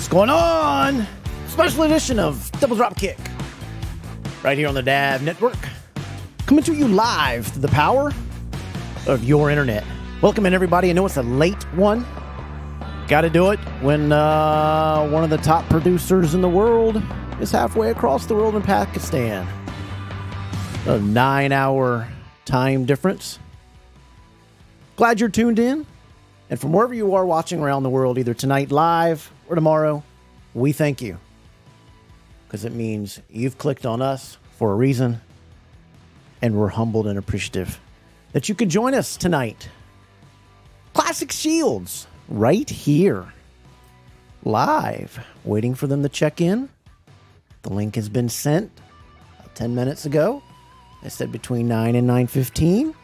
What's going on? Special edition of Double Dropkick. Right here on the DAV Network. Coming to you live through the power of your internet. Welcome in, everybody. I know it's a late one. Got to do it when one of the top producers in the world is halfway across the world in Pakistan. A 9-hour time difference. Glad you're tuned in. And from wherever you are watching around the world, either tonight live or tomorrow, we thank you. Because it means you've clicked on us for a reason. And we're humbled and appreciative that you can join us tonight. Classic Shields, right here. Live. Waiting for them to check in. The link has been sent 10 minutes ago. I said between 9 and 9:15.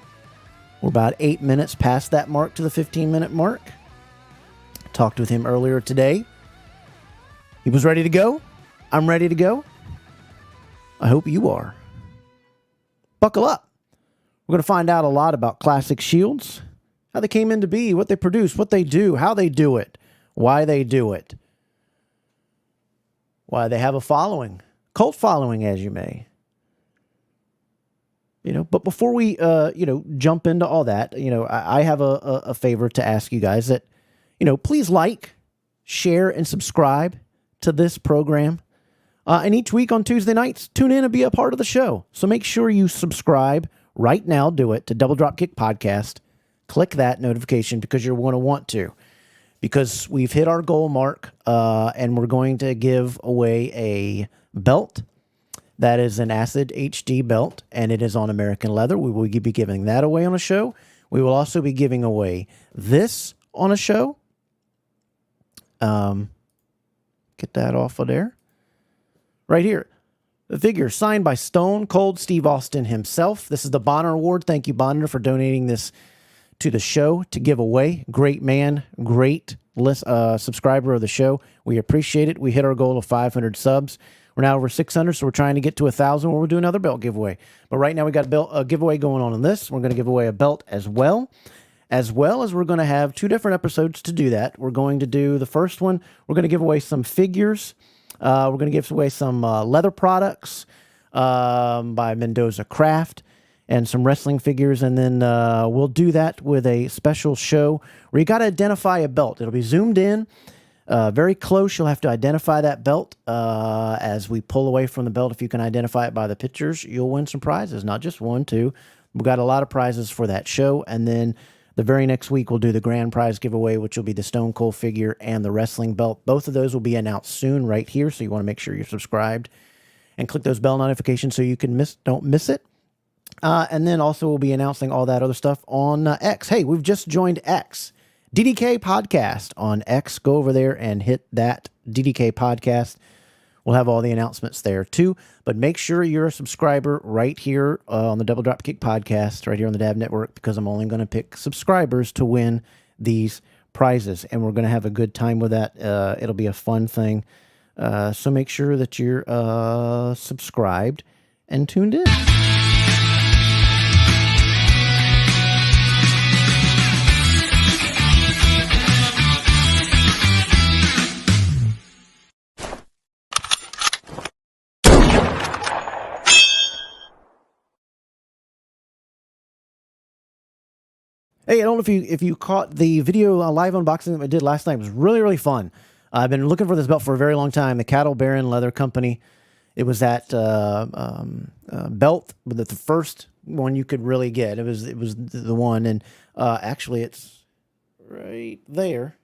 We're about 8 minutes past that mark to the 15-minute mark. Talked with him earlier today. He was ready to go. I'm ready to go. I hope you are. Buckle up. We're going to find out a lot about Classic Shields, how they came into be, what they produce, what they do, how they do it, why they do it, why they have a following, cult following, as you may. But before we, jump into all that, I have a favor to ask you guys that, please like, share, and subscribe to this program. And each week on Tuesday nights, tune in and be a part of the show. So make sure you subscribe right now. Do it to Double Dropkick Podcast. Click that notification because you're going to want to. Because we've hit our goal mark, and we're going to give away a belt. That is an Acid HD belt, and it is on American leather. We will be giving that away on a show. We will also be giving away this on a show. Get that off of there. Right here. The figure signed by Stone Cold Steve Austin himself. This is the Bonner Award. Thank you, Bonner, for donating this to the show to give away. Great man, great subscriber of the show. We appreciate it. We hit our goal of 500 subs. We're now over 600, so we're trying to get to 1,000 where we'll do another belt giveaway. But right now we got a giveaway going on this. We're going to give away a belt as well as we're going to have 2 different episodes to do that. We're going to do the first one. We're going to give away some figures. We're going to give away some leather products by Mendoza Craft and some wrestling figures. And then we'll do that with a special show where you got to identify a belt. It'll be zoomed in. Very close. You'll have to identify that belt as we pull away from the belt. If you can identify it by the pictures, you'll win some prizes. Not just 1, 2. We've got a lot of prizes for that show. And then the very next week, we'll do the grand prize giveaway, which will be the Stone Cold figure and the wrestling belt. Both of those will be announced soon right here. So you want to make sure you're subscribed and click those bell notifications so you can don't miss it. And then also we'll be announcing all that other stuff on X. Hey, we've just joined X. DDK Podcast on X. Go over there and hit that DDK Podcast. We'll have all the announcements there too. But make sure you're a subscriber right here on the Double Dropkick Podcast, right here on the DAV Network, because I'm only going to pick subscribers to win these prizes. And we're going to have a good time with that. It'll be a fun thing. So make sure that you're subscribed and tuned in. Hey, I don't know if you caught the video live unboxing that I did last night. It was really, really fun. I've been looking for this belt for a very long time. The Cattle Baron Leather Company. It was that belt, the first one you could really get. It was the one, and actually it's right there.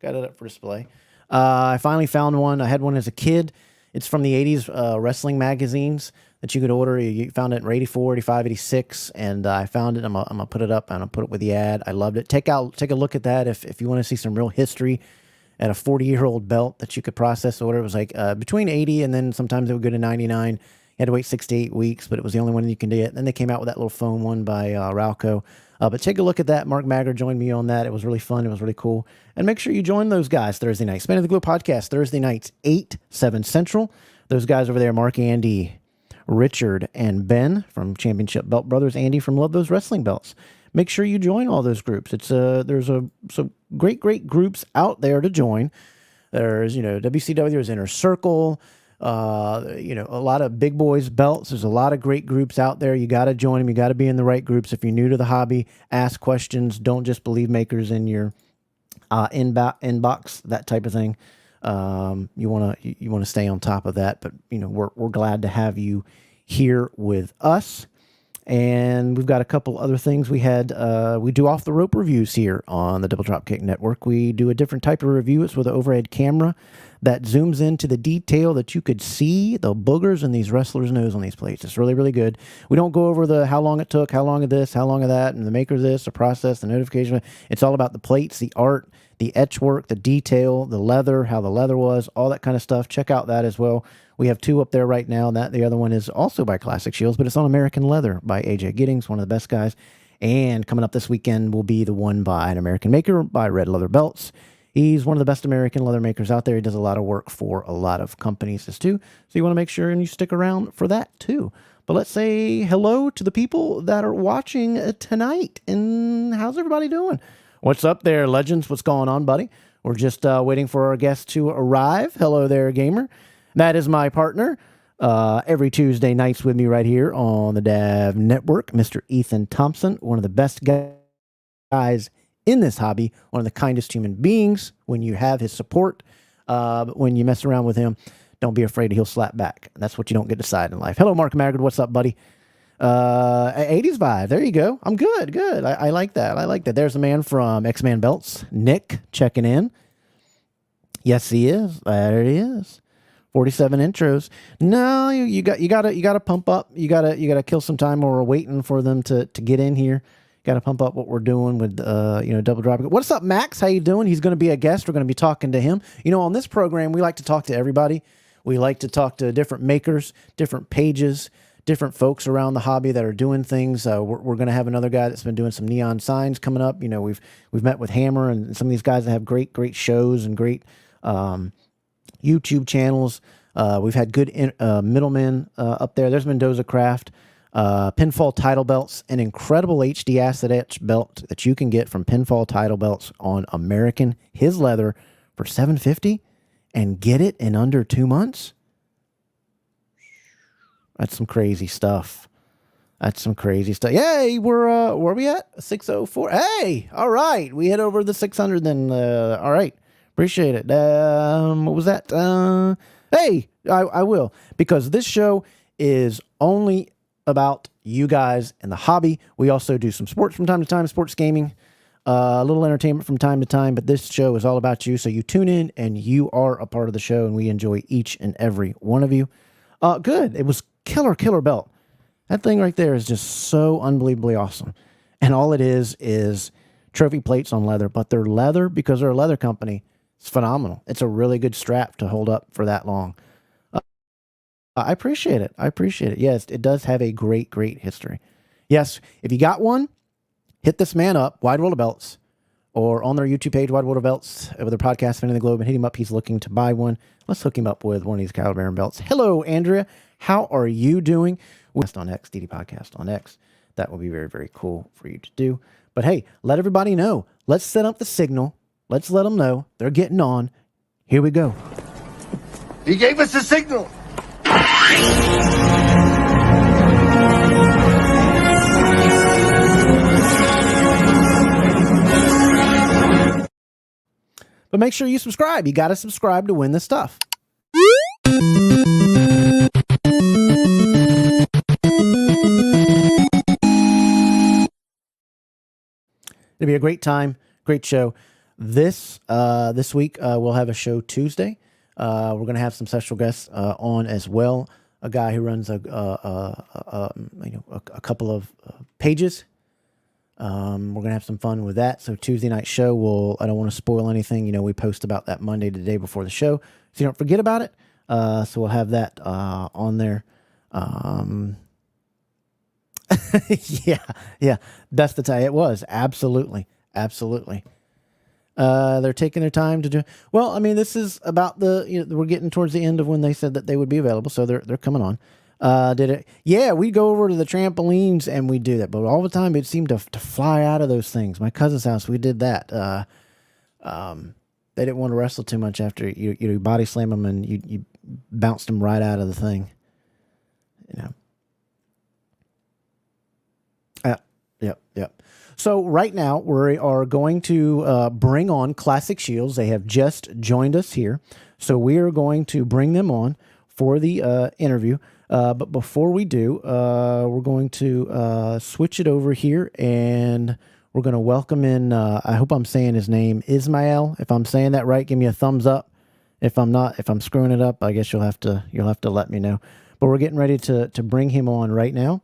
Got it up for display. I finally found one. I had one as a kid. It's from the 80s wrestling magazines that you could order. You found it in 84, 85, 86, and I found it. I'm gonna put it up, and I'll put it with the ad. I loved it. Take a look at that if you want to see some real history at a 40-year-old belt that you could process order. It was like between 80 and then sometimes it would go to 99. You had to wait 6 to 8 weeks, but it was the only one you can get. Then they came out with that little phone one by Ralco. But take a look at that. Mark Magger joined me on that. It was really fun. It was really cool. And make sure you join those guys Thursday night. Span of the Globe podcast, Thursday nights, 8, 7 Central. Those guys over there, Mark, Andy, Richard, and Ben from Championship Belt Brothers. Andy from Love Those Wrestling Belts. Make sure you join all those groups. There's some great groups out there to join. There's, WCW, there's Inner Circle, a lot of big boys belts. There's a lot of great groups out there. You got to join them. You got to be in the right groups. If you're new to the hobby, ask questions. Don't just believe makers in your inbox, that type of thing. You want to stay on top of that, but we're glad to have you here with us. And we've got a couple other things. We do off the rope reviews here on the Double Dropkick Network. We do a different type of review. It's with an overhead camera that zooms into the detail that you could see the boogers in these wrestlers' nose on these plates. It's really, really good. We don't go over the how long it took, how long of this, how long of that, and the maker of this, the process, the notification. It's all about the plates, the art, the etch work, the detail, the leather, how the leather was, all that kind of stuff. Check out that as well. We have two up there right now. The other one is also by Classic Shields, but it's on American Leather by AJ Giddings, one of the best guys. And coming up this weekend will be the one by an American maker by Red Leather Belts. He's one of the best American leather makers out there. He does a lot of work for a lot of companies as too. So you want to make sure and you stick around for that too. But let's say hello to the people that are watching tonight. And how's everybody doing? What's up there, Legends? What's going on, buddy? We're just waiting for our guest to arrive. Hello there, gamer. That is my partner. Every Tuesday nights with me right here on the DAV Network, Mr. Ethan Thompson, one of the best guys in this hobby, one of the kindest human beings. When you have his support, but when you mess around with him, don't be afraid he'll slap back. That's what you don't get to decide in life. Hello, Mark Maggard. What's up, buddy? 80s vibe. There you go. I'm good. I like that. There's a man from X-Man Belts, Nick, checking in. Yes, he is. There he is. 47 intros. No, you gotta pump up. You gotta kill some time while we're waiting for them to get in here. Got to pump up what we're doing with Double Dropkick. What's up, Max? How you doing? He's going to be a guest. We're going to be talking to him. On this program, we like to talk to everybody. We like to talk to different makers, different pages, different folks around the hobby that are doing things. We're going to have another guy that's been doing some neon signs coming up. We've met with Hammer and some of these guys that have great shows and great YouTube channels. We've had good middlemen up there. There's Mendoza Craft, Pinfall Title Belts, an incredible HD acid etch belt that you can get from Pinfall Title Belts on American His Leather for $750 and get it in under 2 months. That's some crazy stuff. Yay, where are we at? 604. Hey, all right. We hit over the 600 then. All right. Appreciate it. What was that? Hey, I will, because this show is only about you guys and the hobby. We also do some sports from time to time, sports gaming, a little entertainment from time to time, but this show is all about you. So you tune in and you are a part of the show, and we enjoy each and every one of you. Good. It was killer belt. That thing right there is just so unbelievably awesome. And all it is trophy plates on leather, but they're leather because they're a leather company. It's phenomenal. It's a really good strap to hold up for that long. I appreciate it. Yes, it does have a great history. Yes, if you got one, hit this man up, Wide World of Belts, or on their YouTube page, Wide World of Belts, with their podcast, Spinning the Globe, and hit him up. He's looking to buy one. Let's hook him up with one of these Caliber belts. Hello, Andrea. How are you doing? West on X, DD Podcast on X. That will be very, very cool for you to do. But hey, let everybody know. Let's set up the signal. Let's let them know they're getting on. Here we go. He gave us a signal. But make sure you subscribe. You got to subscribe to win this stuff. It'll be a great time, great show. This week we'll have a show Tuesday. We're going to have some special guests on as well. A guy who runs a couple of pages. We're going to have some fun with that. So Tuesday night show, I don't want to spoil anything. We post about that Monday, the day before the show, so you don't forget about it. So we'll have that on there. Yeah, that's the time. It was absolutely. They're taking their time to do. Well, I mean, this is about we're getting towards the end of when they said that they would be available, so they're coming on. Did it? Yeah, we go over to the trampolines and we do that, but all the time it seemed to fly out of those things. My cousin's house, we did that. they didn't want to wrestle too much after you body slam them and you bounced them right out of the thing. You know. Yep. So right now we are going to bring on Classic Shields. They have just joined us here, so we are going to bring them on for the interview. But before we do, we're going to switch it over here, and we're going to welcome in. I hope I'm saying his name, Ismail. If I'm saying that right, give me a thumbs up. If I'm not, if I'm screwing it up, I guess you'll have to let me know. But we're getting ready to bring him on right now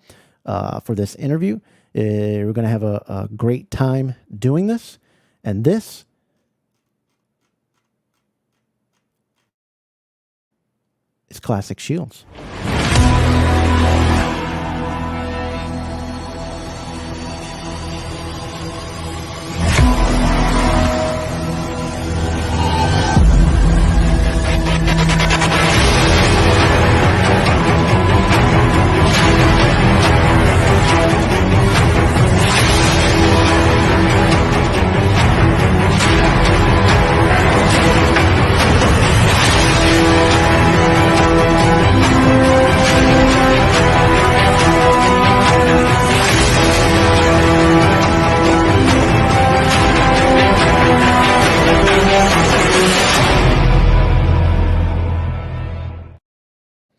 for this interview. We're going to have a great time doing this. And this is Classic Shields.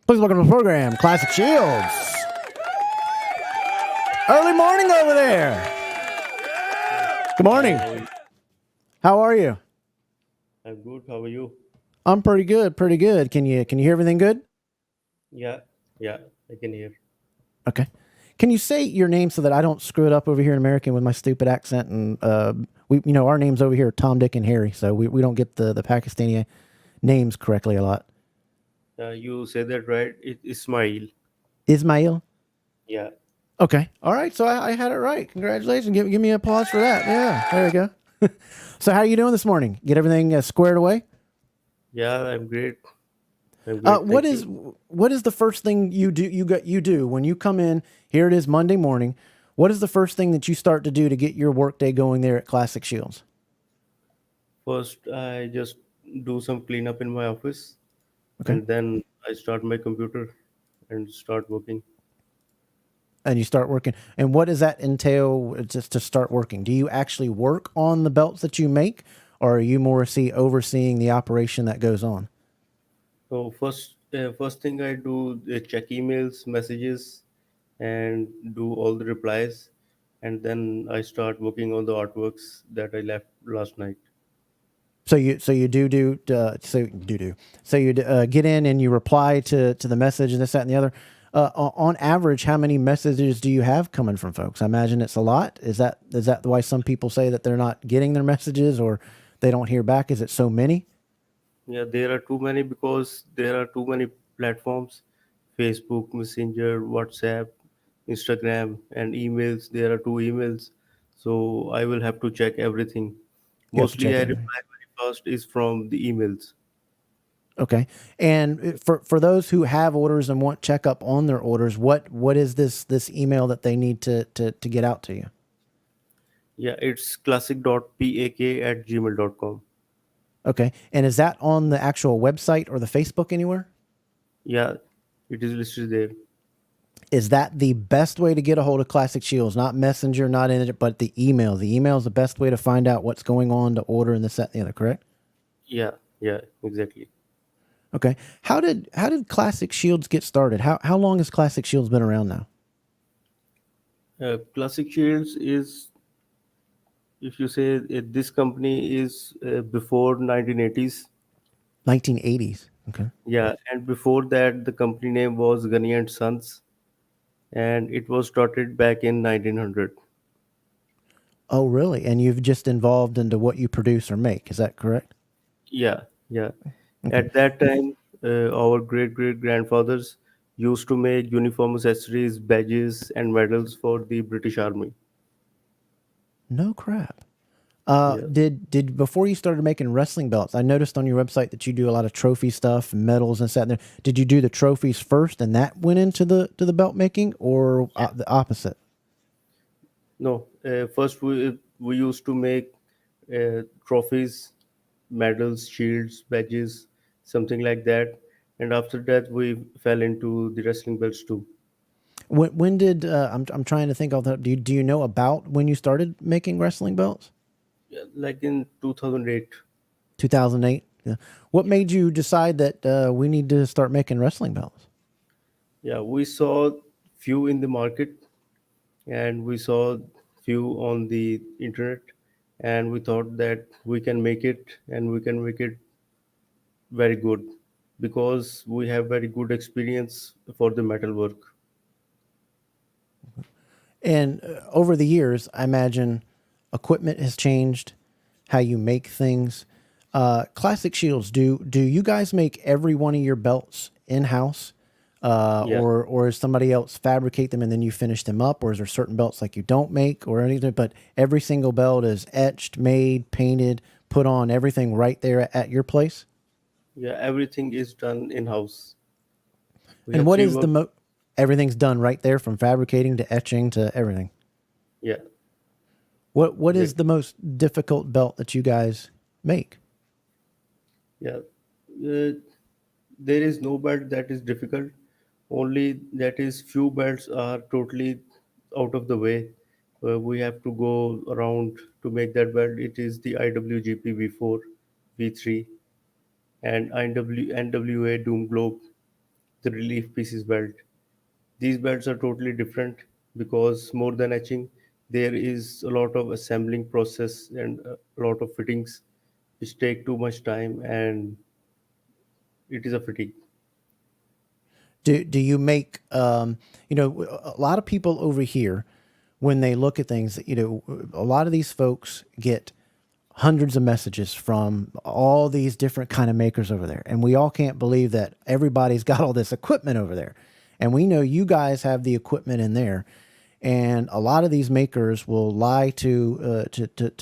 Please welcome to the program, Classic Shields. Early morning over there. Good morning. How are you? I'm good. How are you? I'm pretty good. Can you hear everything good? Yeah, I can hear. Okay. Can you say your name so that I don't screw it up over here in American with my stupid accent? And we, our names over here are Tom, Dick, and Harry, so we don't get the Pakistani names correctly a lot. You said that right. It's Ismail. Ismail? Yeah. Okay. All right. So I had it right. Congratulations. Give me applause for that. Yeah. There you go. So how are you doing this morning? Get everything squared away? Yeah, I'm great. What is the first thing you do when you come in? Here it is Monday morning. What is the first thing that you start to do to get your workday going there at Classic Shields? First, I just do some cleanup in my office, Okay. and then I start my computer and start working. And you start working. And what does that entail just to start working? Do you actually work on the belts that you make, or are you more overseeing the operation that goes on? So first thing I do is check emails, messages, and do all the replies, and then I start working on the artworks that I left last night. So you get in and you reply to the message and this, that, and the other. On average, how many messages do you have coming from folks? I imagine it's a lot. Is that why some people say that they're not getting their messages or they don't hear back? Is it so many? Yeah, there are too many because there are too many platforms: Facebook, Messenger, WhatsApp, Instagram, and emails. There are two emails, so I will have to check everything. You have to Mostly, check I everything. reply very fast is from the emails. Okay. And for those who have orders and want checkup on their orders, what is this email that they need to get out to you? Yeah, it's classic.pak@gmail.com. Okay. And is that on the actual website or the Facebook anywhere? Yeah, it is listed there. Is that the best way to get a hold of Classic Shields? Not Messenger, not in it, but the email. The email is the best way to find out what's going on to order and this, that, and the other, correct? Yeah, exactly. Okay. How did Classic Shields get started? How long has Classic Shields been around now? Classic Shields is, if you say this company is before 1980s. 1980s. Okay. Yeah, and before that, the company name was Gunny and Sons, and it was started back in 1900. Oh, really? And you've just involved into what you produce or make. Is that correct? Yeah. Okay. At that time, our great grandfathers used to make uniform accessories, badges, and medals for the British Army. No crap. Yeah, Did before you started making wrestling belts, I noticed on your website that you do a lot of trophy stuff, medals and stuff. Did you do the trophies first and that went into the belt making, or the opposite? no. First, we used to make trophies, medals, shields, badges, something like that. And after that, we fell into the wrestling belts too. When did I'm trying to think of that. Do you know about when you started making wrestling belts? Yeah, like in 2008. 2008. Yeah. What made you decide that we need to start making wrestling belts? Yeah, we saw few in the market, and we saw few on the internet, and we thought that we can make it, and we can make it very good because we have very good experience for the metal work. And over the years, I imagine equipment has changed, how you make things. Classic Shields, do you guys make every one of your belts in house, Yeah, or is somebody else fabricate them and then you finish them up, or is there certain belts like you don't make or anything? But every single belt is etched, made, painted, put on, everything right there at your place. yeah, everything is done in house. We And have what three is work. everything's done right there from fabricating to etching to everything. Yeah, What is exactly. the most difficult belt that you guys make? Yeah, uh, there is no belt that is difficult. Only that is few belts are totally out of the way. We have to go around to make that belt. It is the IWGP V4, V3, and NWA Doom Globe, the relief pieces belt. These belts are totally different because more than etching, there is a lot of assembling process and a lot of fittings which take too much time, and it is a fatigue. Do you make a lot of people over here when they look at things, a lot of these folks get hundreds of messages from all these different kind of makers over there, and we all can't believe that everybody's got all this equipment over there, and we know you guys have the equipment in there. And a lot of these makers will lie to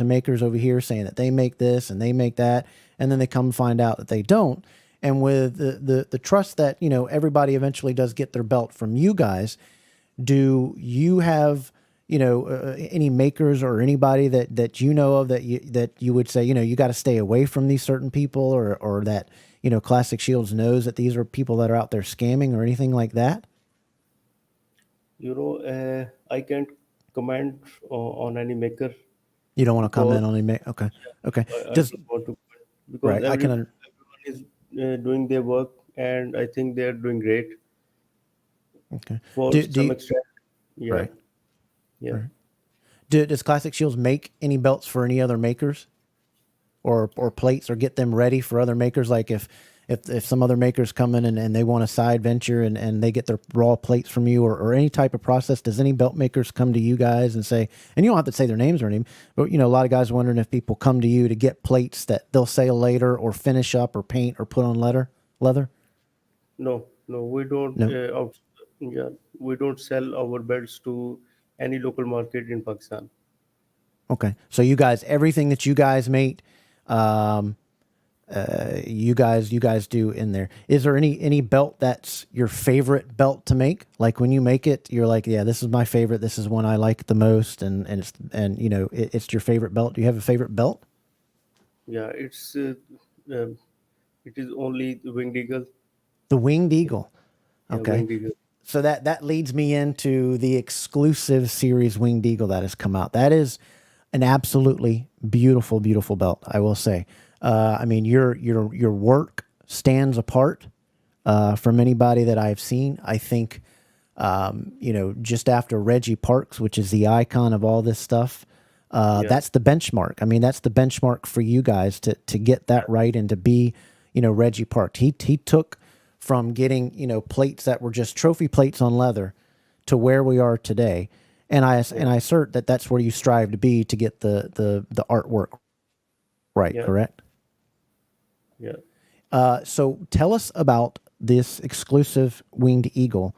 makers over here saying that they make this and they make that, and then they come find out that they don't. And with the trust that everybody eventually does get their belt from you guys, do you have any makers or anybody that you know of that you would say you got to stay away from these certain people, or that Classic Shields knows that these are people that are out there scamming or anything like that? I can't comment on any maker You don't want to because comment on any okay, okay. I Does don't want to, because right? I can. everyone is doing their work, and I think they are doing great Okay. for Do some you, extent. Yeah, right? yeah. Right. Does Classic Shields make any belts for any other makers, or plates, or get them ready for other makers? Like if some other makers come in and they want a side venture and they get their raw plates from you, or any type of process, does any belt makers come to you guys and say, and you don't have to say their names or anything, but a lot of guys wondering if people come to you to get plates that they'll sell later or finish up or paint or put on leather? No, no, we don't. No. Yeah, we don't sell our belts to any local market in Pakistan. Okay. So you guys, everything that you guys make, um, you guys do in there. Is there any belt that's your favorite belt to make? Like when you make it, you're like, yeah, this is my favorite. This is one I like the most, and it's your favorite belt. Do you have a favorite belt? Yeah, um, it is only the winged eagle. The Winged Eagle. Yeah, Okay. winged eagle. So that leads me into the exclusive series Winged Eagle that has come out. That is an absolutely beautiful, beautiful belt, I will say. I mean, your work stands apart from anybody that I've seen. I think, just after Reggie Parks, which is the icon of all this stuff, Yeah, that's the benchmark. I mean, that's the benchmark for you guys to get that right and to be, Reggie Parks. He took from getting, plates that were just trophy plates on leather to where we are today. And I assert that that's where you strive to be to get the artwork right, yeah, correct? yeah. So tell us about this exclusive Winged Eagle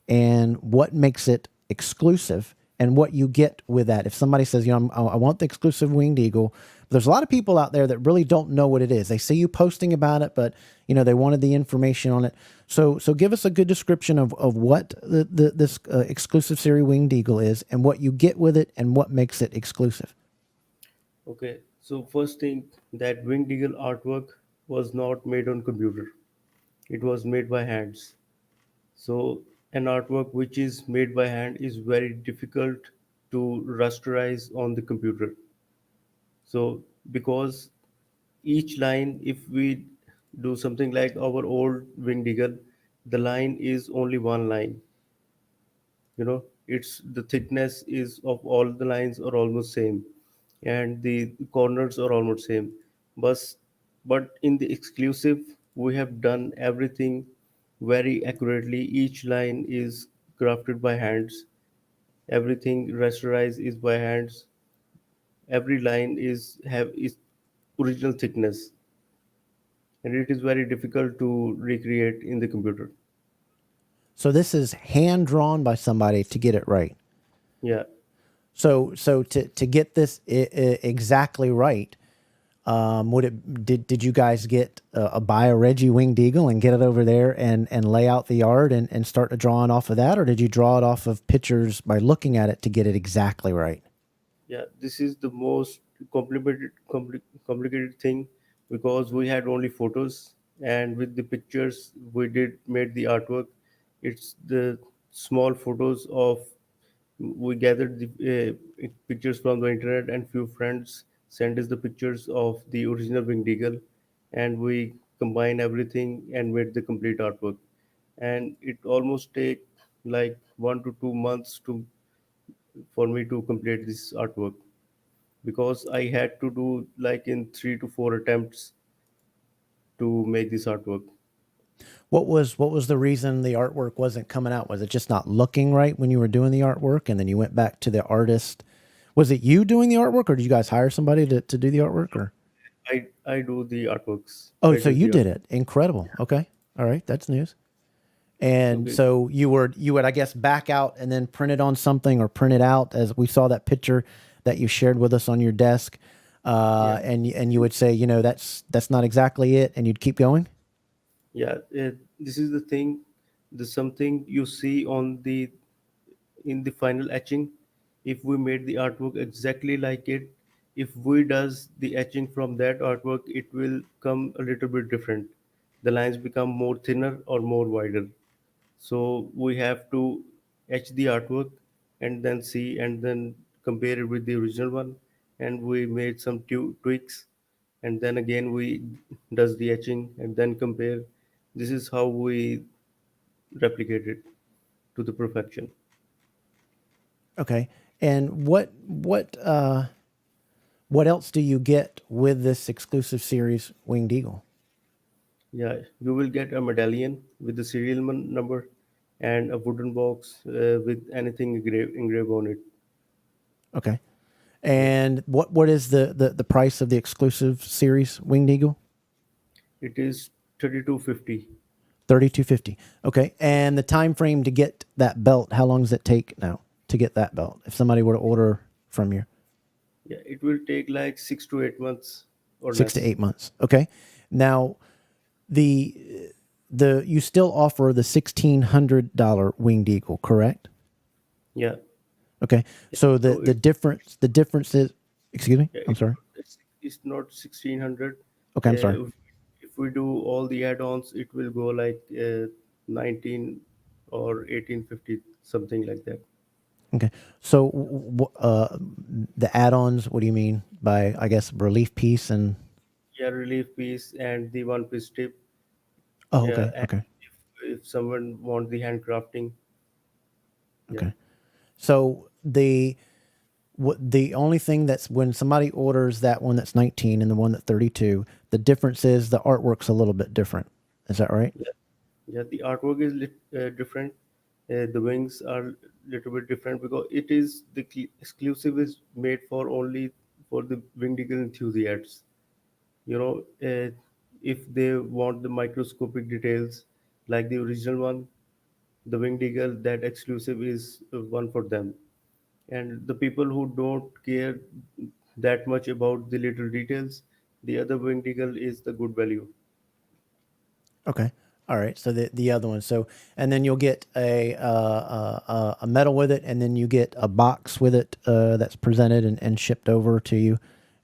and what makes it exclusive and what you get with that. If somebody says, I want the exclusive Winged Eagle, but there's a lot of people out there that really don't know what it is. They see you posting about it, but they wanted the information on it. So give us a good description of what this exclusive series Winged Eagle is and what you get with it and what makes it exclusive. Okay. So first thing, that winged eagle artwork was not made on computer. It was made by hands. So an artwork which is made by hand is very difficult to rasterize on the computer. So because each line, if we do something like our old winged eagle, the line is only one line. It's the thickness is of all the lines are almost same, and the corners are almost same. But but in the exclusive, we have done everything very accurately. Each line is crafted by hands. Everything rasterized is by hands. Every line is original thickness, and it is very difficult to recreate in the computer. So this is hand drawn by somebody to get it right. Yeah. So to get this exactly right, would it did you guys get buy a Reggie winged eagle and get it over there and lay out the art and start drawing off of that, or did you draw it off of pictures by looking at it to get it exactly right? Yeah, this is the most complicated thing, because we had only photos, and with the pictures we did made the artwork. It's the small photos of we gathered the pictures from the internet, and few friends sent us the pictures of the original winged eagle, and we combine everything and made the complete artwork. And it almost take like 1 to 2 months to for me to complete this artwork, because I had to do like in 3 to 4 attempts to make this artwork. What was the reason the artwork wasn't coming out? Was it just not looking right when you were doing the artwork, and then you went back to the artist? Was it you doing the artwork, or did you guys hire somebody to do the artwork? Or I do the artworks. oh, I so do you the art. did it? Incredible. Okay, all right, that's news. And Okay. so you would, I guess, back out and then print it on something or print it out, as we saw that picture that you shared with us on your desk, Yeah. and you would say, that's not exactly it, and you'd keep going. Yeah. This is the thing. The something you see on the in the final etching. If we made the artwork exactly like it, if we does the etching from that artwork, it will come a little bit different. The lines become more thinner or more wider. So we have to etch the artwork and then see and then compare it with the original one. And we made some tweaks, and then again we does the etching and then compare. This is how we replicate it to the perfection. Okay. And what else do you get with this exclusive series, Winged Eagle? Yeah, you will get a medallion with the serial number and a wooden box with anything engraved on it. Okay. Yeah, And what is the price of the exclusive series, Winged Eagle? it is 3250. 3250. Okay. And the time frame to get that belt, how long does it take now to get that belt? If somebody were to order from you? Yeah, it will take like 6 to 8 months or 6 to 8 less. months. Okay. Now the you still offer the $1,600 Winged Eagle, correct? Yeah. Okay. So the So the difference is, excuse me. yeah, I'm sorry. it's not 1600. Okay, I'm sorry. If we do all the add-ons, it will go like 19 or 1850, something like that. Okay. So the add-ons, what do you mean by, I guess, relief piece and Yeah, relief piece and the one piece tip. oh, Yeah, okay. and Okay. if someone want the handcrafting, yeah, Okay. So the only thing that's when somebody orders that one that's 19 and the one that's 32, the difference is the artwork's a little bit different. Is that right? yeah, yeah. The artwork is different. The wings are little bit different because it is the exclusive is made for only for the winged eagle enthusiasts. You know, if they want the microscopic details like the original one, the winged eagle, that exclusive is one for them. And the people who don't care that much about the little details, the other winged eagle is the good value. Okay. All right. So the other one. So and then you'll get a medal with it, and then you get a box with it that's presented and shipped over to you,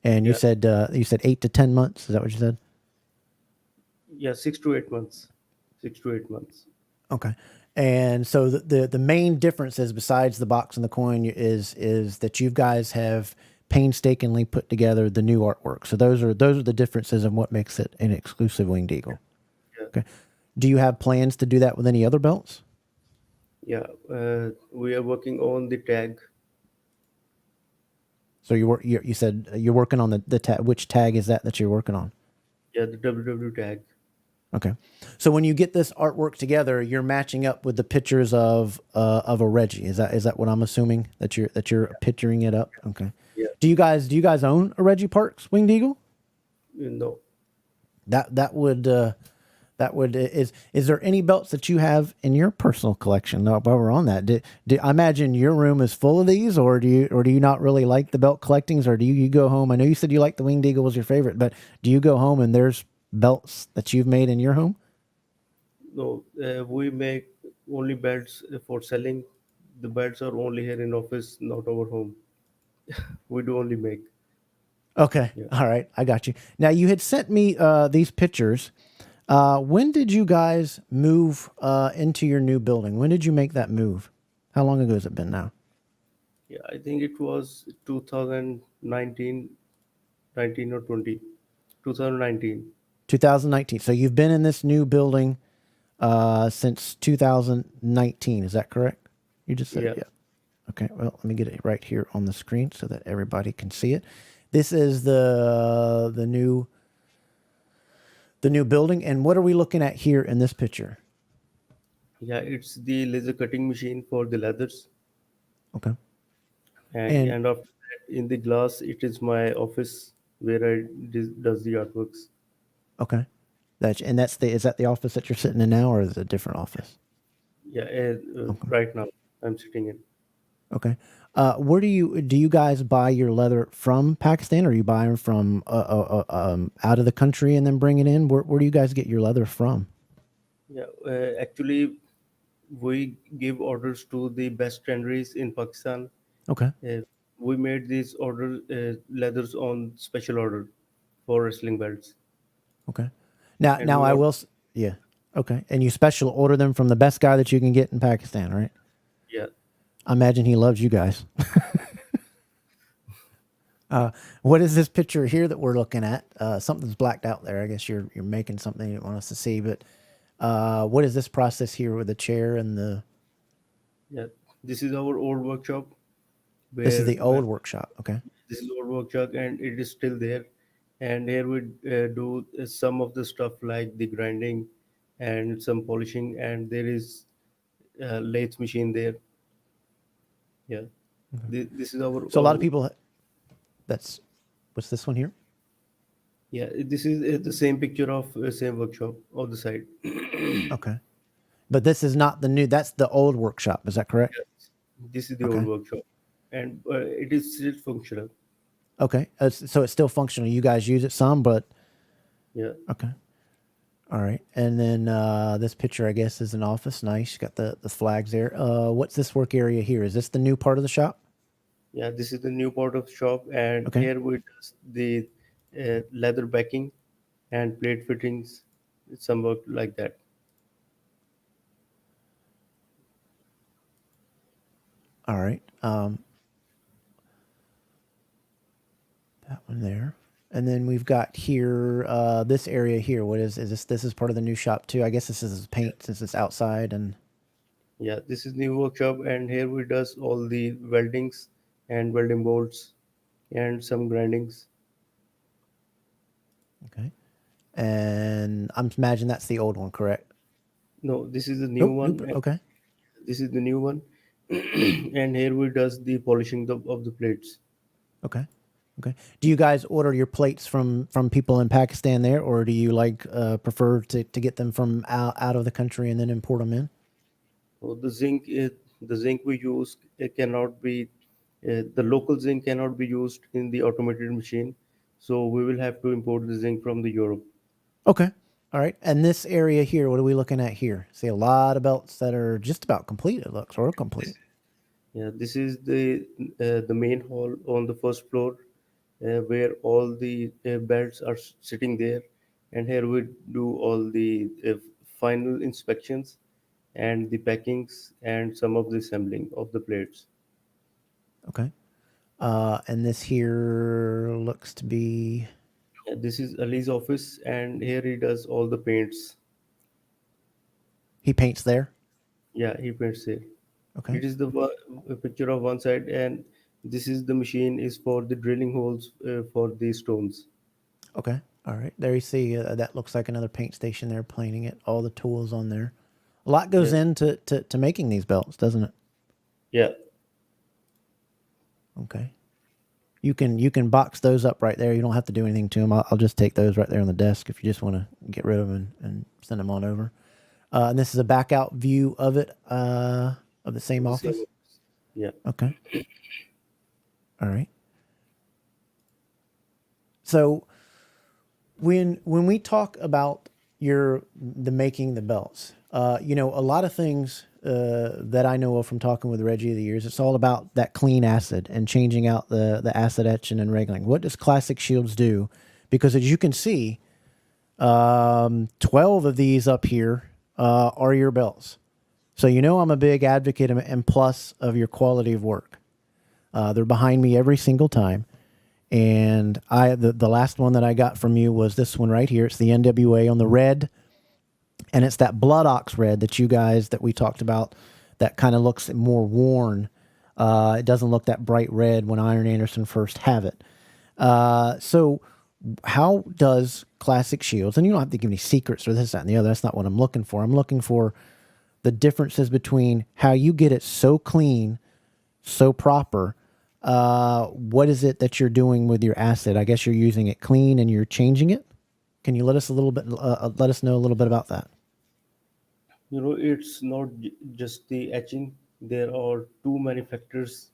And Yeah, you said 8 to 10 months. Is that what you said? yeah, 6 to 8 months. 6 to 8 months. Okay. And so the main difference is, besides the box and the coin, is that you guys have painstakingly put together the new artwork. So those are the differences in what makes it an exclusive Winged Eagle. Yeah, Okay. Do you have plans to do that with any other belts? yeah. We are working on the tag. So you said you're working on the tag. Which tag is that you're working on? Yeah, the WW tag. Okay. So when you get this artwork together, you're matching up with the pictures of a Reggie. Is that what I'm assuming, that you're picturing it up? Okay. Yeah, Do you guys own a Reggie Parks Winged Eagle? you know. That would is there any belts that you have in your personal collection? No, while we're on that, I imagine your room is full of these, or do you not really like the belt collectings, or do you go home? I know you said you like the Winged Eagle was your favorite, but do you go home and there's belts that you've made in your home? No, we make only belts for selling. The belts are only here in office, not our home. We do only make. Okay, Yeah, all right, I got you. Now you had sent me these pictures. When did you guys move into your new building? When did you make that move? How long ago has it been now? yeah. I think it was 2019, 19 or 20. 2019. 2019. So you've been in this new building since 2019. Is that correct? You just said, Yeah, yeah. Okay. Well, let me get it right here on the screen so that everybody can see it. This is the new building, and what are we looking at here in this picture? yeah. It's the laser cutting machine for the leathers, Okay. and And and after that, in the glass, it is my office where I does the artworks. okay, that's the is that the office that you're sitting in now, or is it a different office? Yeah, right now I'm sitting in. Okay. Where do you guys buy your leather from? Pakistan, or you buy them from out of the country and then bring it in? Where do you guys get your leather from? Yeah, actually, we give orders to the best tanneries in Pakistan. Okay. Uh, we made these order leathers on special order for wrestling belts, Okay. Now, and now we I order. will. Yeah. Okay. And you special order them from the best guy that you can get in Pakistan, right? Yeah, I imagine he loves you guys. What is this picture here that we're looking at? Something's blacked out there. I guess you're making something you want us to see. But what is this process here with the chair and the? yeah. This is our old workshop This is the where old workshop. Okay. this is old workshop and it is still there. And here we do some of the stuff like the grinding and some polishing, and there is a lathe machine there. Yeah, this is So a lot of our people. That's what's this one here? yeah. This is the same picture of same workshop on the side. Okay. But this is not the new. That's the old workshop. Is that correct? Yes, this is the old Okay. workshop, and it is still functional. Okay. So it's still functional. You guys use it some, but Yeah, okay. All right. And then this picture, I guess, is an office. Nice. You got the flags there. What's this work area here? Is this the new part of the shop? yeah. This is the new part of shop, and Okay. here we do the leather backing and plate fittings, some work like that. All right. That one there. And then we've got here this area here. What is this? This is part of the new shop too. I guess this is paint since it's outside. And Yeah, this is new workshop, and here we does all the weldings and welding bolts and some grindings. okay. And I'm imagine that's the old one, correct? No, this is the new Nope. one. Nope. And Okay. this is the new one, and here we does the polishing of the plates. Okay. Okay. Do you guys order your plates from people in Pakistan there, or do you prefer to get them from out of the country and then import them in? So the zinc we use it cannot be the local zinc cannot be used in the automated machine, so we will have to import the zinc from the Europe. Okay. All right. And this area here, what are we looking at here? See a lot of belts that are just about complete, it looks, or complete. Yeah, this is the main hall on the first floor, where all the belts are sitting there, and here we do all the final inspections and the packings and some of the assembling of the plates. Okay. And this here looks to be, This is Ali's office, and here he does all the paints. he paints there. Yeah, he paints here. Okay. It is a picture of one side, and this is the machine is for the drilling holes for the stones. Okay. All right. There you see, that looks like another paint station there, painting it. All the tools on there. A lot goes Yes. into to making these belts, doesn't it? Yeah. Okay. You can box those up right there. You don't have to do anything to them. I'll just take those right there on the desk if you just want to get rid of them and send them on over. And this is a back out view of the same The office. same. Yeah. Okay. All right. So when we talk about the making the belts, a lot of things that I know of from talking with Reggie of the years, it's all about that clean acid and changing out the acid etching and regulating. What does Classic Shields do? Because as you can see, 12 of these up here are your belts. So I'm a big advocate and plus of your quality of work. They're behind me every single time. And the last one that I got from you was this one right here. It's the NWA on the red, and it's that blood ox red that we talked about that kind of looks more worn. It doesn't look that bright red when Iron Anderson first have it. So how does Classic Shields, and you don't have to give me secrets or this, that, and the other. That's not what I'm looking for. I'm looking for the differences between how you get it so clean, so proper. What is it that you're doing with your acid? I guess you're using it clean and you're changing it. Can you let us know a little bit about that? It's not just the etching. There are two manufacturers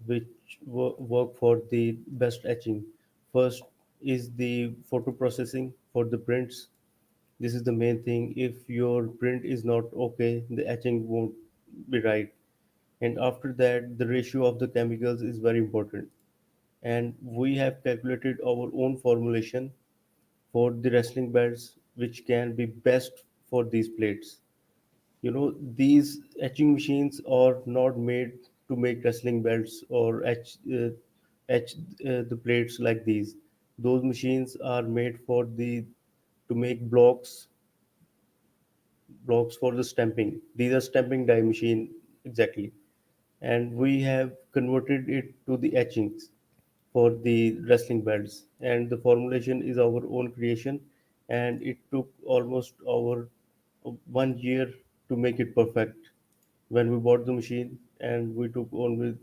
which work for the best etching. First is the photo processing for the prints. This is the main thing. If your print is not okay, the etching won't be right. And after that, the ratio of the chemicals is very important. And we have calculated our own formulation for the wrestling belts, which can be best for these plates. These etching machines are not made to make wrestling belts or etch the plates like these. Those machines are made for the to make blocks for the stamping. These are stamping die machine exactly, and we have converted it to the etchings for the wrestling belts. And the formulation is our own creation, and it took almost our 1 year to make it perfect. When we bought the machine, and we took only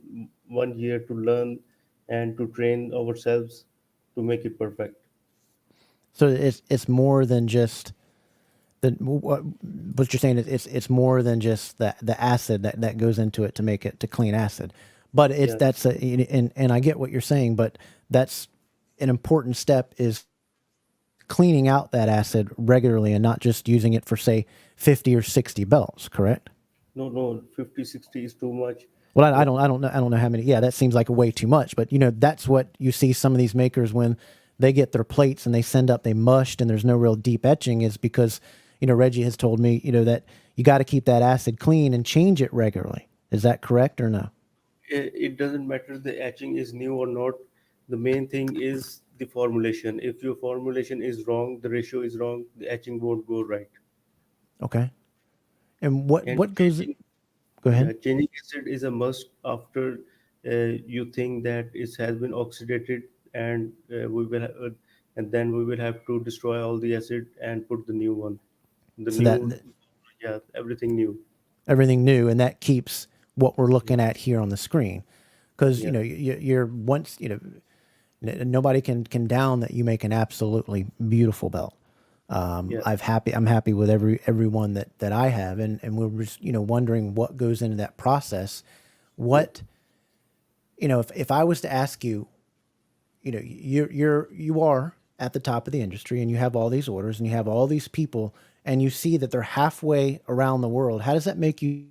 1 year to learn and to train ourselves to make it perfect. So it's more than just what you're saying is it's more than just the acid that goes into it to make it to clean acid, but Yeah. and I get what you're saying, but that's an important step is cleaning out that acid regularly and not just using it for say 50 or 60 belts, correct? No, no, 50, 60 is too much. Well, But I don't know how many. Yeah, that seems like way too much. But that's what you see some of these makers when they get their plates and they send up they mushed and there's no real deep etching is because Reggie has told me that you got to keep that acid clean and change it regularly. Is that correct or no? it doesn't matter the etching is new or not. The main thing is the formulation. If your formulation is wrong, the ratio is wrong, the etching won't go right. Okay. And what And what goes? changing, Go yeah, ahead. changing acid is a must after you think that it has been oxidated, and and then we will have to destroy all the acid and put the new one. The So that new, yeah, everything new. everything new, and that keeps what we're looking at here on the screen, because Yeah, you're once nobody can down that you make an absolutely beautiful belt. yeah, I'm happy with every one that I have, and we're just wondering what goes into that process. yeah, What if I was to ask you, you are at the top of the industry, and you have all these orders, and you have all these people, and you see that they're halfway around the world. How does that make you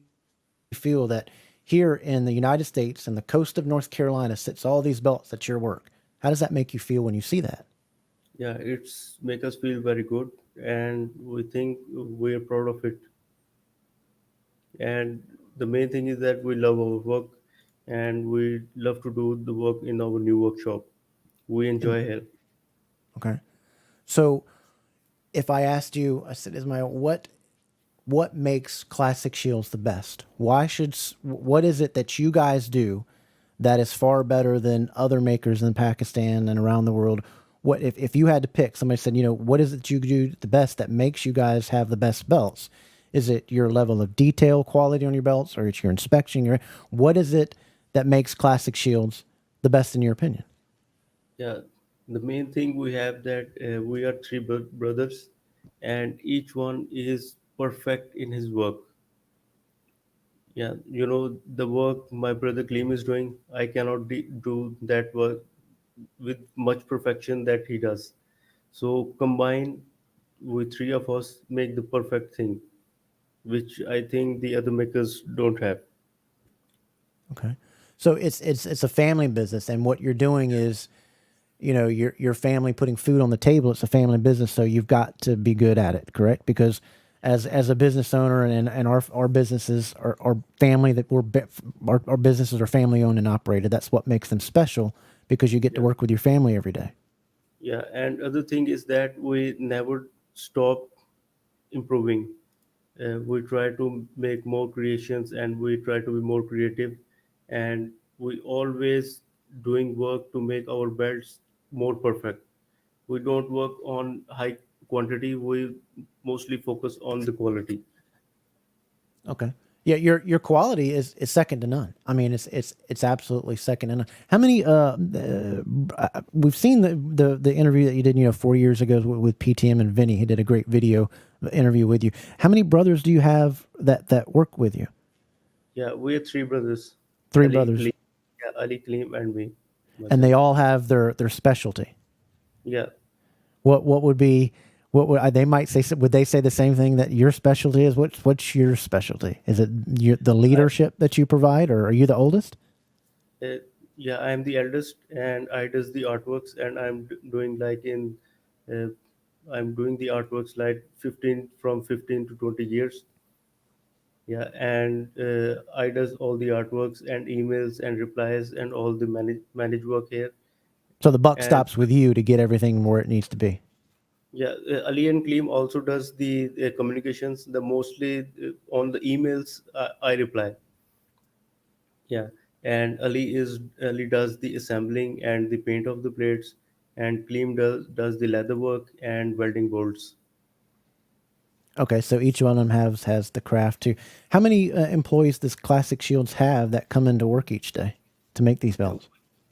feel that here in the United States and the coast of North Carolina sits all these belts at your work? How does that make you feel when you see that? Yeah, it's make us feel very good, and we think we're proud of it. And the main thing is that we love our work, and we love to do the work in our new workshop. We And enjoy here. okay, so if I asked you, I said, Ismail, what makes Classic Shields the best? What is it that you guys do that is far better than other makers in Pakistan and around the world? What if you had to pick, somebody said, what is it that you do the best that makes you guys have the best belts? Is it your level of detail quality on your belts, or it's your inspection? What is it that makes Classic Shields the best in your opinion? Yeah, the main thing we have that we are three brothers, and each one is perfect in his work. Yeah, the work my brother Klim is doing, I cannot do that work with much perfection that he does. So combine we three of us make the perfect thing, which I think the other makers don't have. Okay. So it's a family business, and what you're doing is, your family putting food on the table. It's a family business, so you've got to be good at it, correct? Because as a business owner, and our businesses are family, that our businesses are family owned and operated. That's what makes them special, because you get to Yeah. work with your family every day. Yeah, and other thing is that we never stop improving. We try to make more creations, and we try to be more creative, and we always doing work to make our belts more perfect. We don't work on high quantity. We mostly focus on the quality. Okay. Yeah, your quality is second to none. I mean, it's absolutely second to none. How many? We've seen the interview that you did, 4 years ago with PTM and Vinny. He did a great video interview with you. How many brothers do you have that work with you? Yeah, we are three brothers, Three Ali, brothers, Kaleem, yeah, Ali, Kaleem, and me, and myself. they all have their specialty. Yeah, What would be what would they might say? Would they say the same thing that your specialty is? What's your specialty? Is it the I, leadership that you provide, or are you the oldest? uh, yeah, I am the eldest, and I does the artworks, and doing like uh, I'm doing the artworks like 15 to 20 years. Yeah, and I does all the artworks and emails and replies and all the manage work here. So the buck And stops with you to get everything where it needs to be. yeah, Ali and Kleem also does the communications. The mostly on the emails I reply. Yeah, and Ali does the assembling and the paint of the plates, and Kleem does the leather work and welding bolts. Okay, so each one of them has the craft too. How many employees does Classic Shields have that come into work each day to make these Yeah, belts?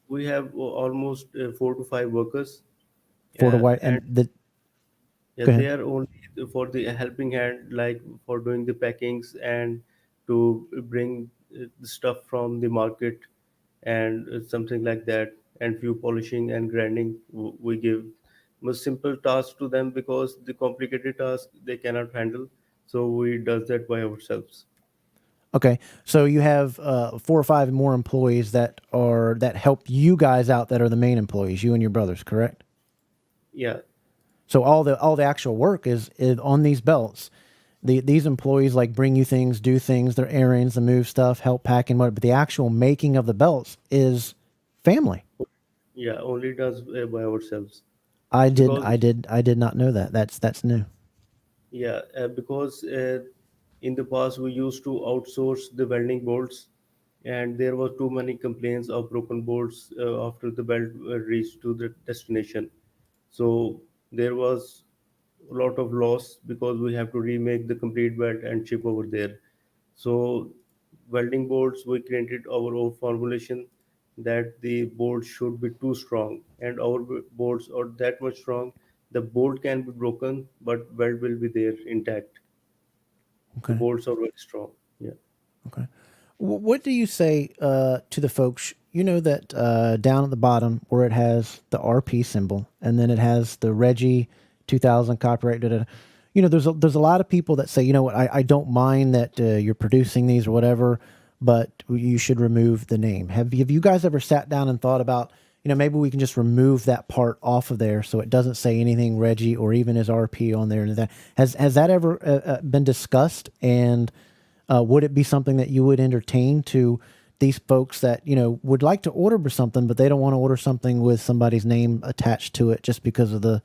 we have almost 4 to 5 workers. Four to Yeah, white and and the yeah, go they ahead. are only for the helping hand, like for doing the packings and to bring the stuff from the market and something like that, and few polishing and grinding. We give most simple tasks to them because the complicated task they cannot handle. So we does that by ourselves. Okay, so you have four or five more employees that help you guys out, that are the main employees, you and your brothers, correct? Yeah, So all the actual work is on these belts. These employees like bring you things, do things, their errands, the move stuff, help pack and what. But the actual making of the belts is family. yeah, only does by ourselves I did because I did I did not know that. That's new. yeah, because in the past we used to outsource the welding bolts, and there were too many complaints of broken bolts after the belt reached to the destination. So there was a lot of loss because we have to remake the complete belt and ship over there. So welding bolts, we created our own formulation that the bolt should be too strong, and our bolts are that much strong. The bolt can be broken, but weld will be there intact. The Okay. bolts are very strong. Yeah. Okay. What do you say to the folks? You know that down at the bottom where it has the RP symbol, and then it has the Reggie 2000 copyright. Da, da, da. There's a lot of people that say, what, I don't mind that you're producing these or whatever, but you should remove the name. Have you guys ever sat down and thought about, maybe we can just remove that part off of there so it doesn't say anything Reggie or even his RP on there. And that has that ever been discussed? And would it be something that you would entertain to these folks that would like to order something, but they don't want to order something with somebody's name attached to it just because of the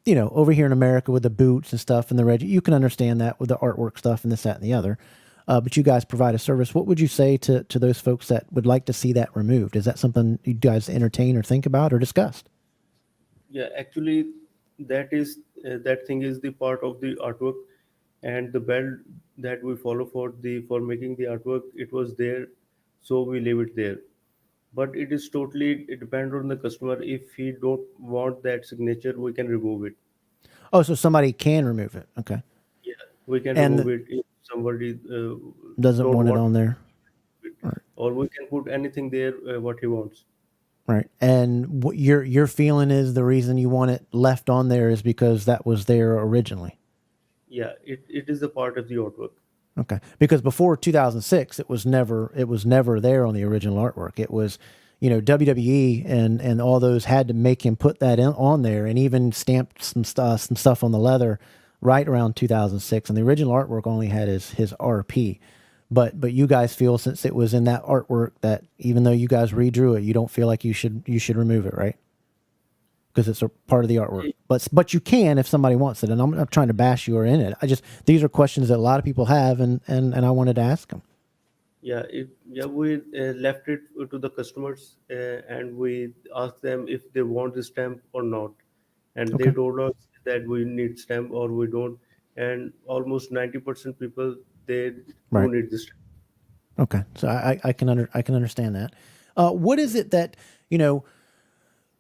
over here in America with the boots and stuff and the Reggie, you can understand that with the artwork stuff and this, that, and the other. But you guys provide a service. What would you say to those folks that would like to see that removed? Is that something you guys entertain or think about or discussed? Yeah, actually, that thing is the part of the artwork, and the belt that we follow for making the artwork. It was there, so we leave it there. But it depends on the customer. If he don't want that signature, we can remove it. Oh, so somebody can remove it. Okay. Yeah, we can remove And it if somebody doesn't don't want it want on there. it, or we can put anything there what he wants. Right. And what your feeling is the reason you want it left on there is because that was there originally. Yeah, it is a part of the artwork. Okay. Because before 2006, it was never there on the original artwork. It was, WWE and all those had to make him put that on there and even stamped some stuff on the leather right around 2006. And the original artwork only had his RP. But you guys feel since it was in that artwork that even though you guys redrew it, you don't feel like you should remove it, right? Because it's a part of the artwork. But you can if somebody wants it. And I'm not trying to bash you or in it. These are questions that a lot of people have, and I wanted to ask them. We left it to the customers, and we asked them if they want the stamp or not, and they Okay, told us that we need stamp or we don't, and almost 90% people they do right. need the stamp. Okay, so I can understand that. What is it that you know?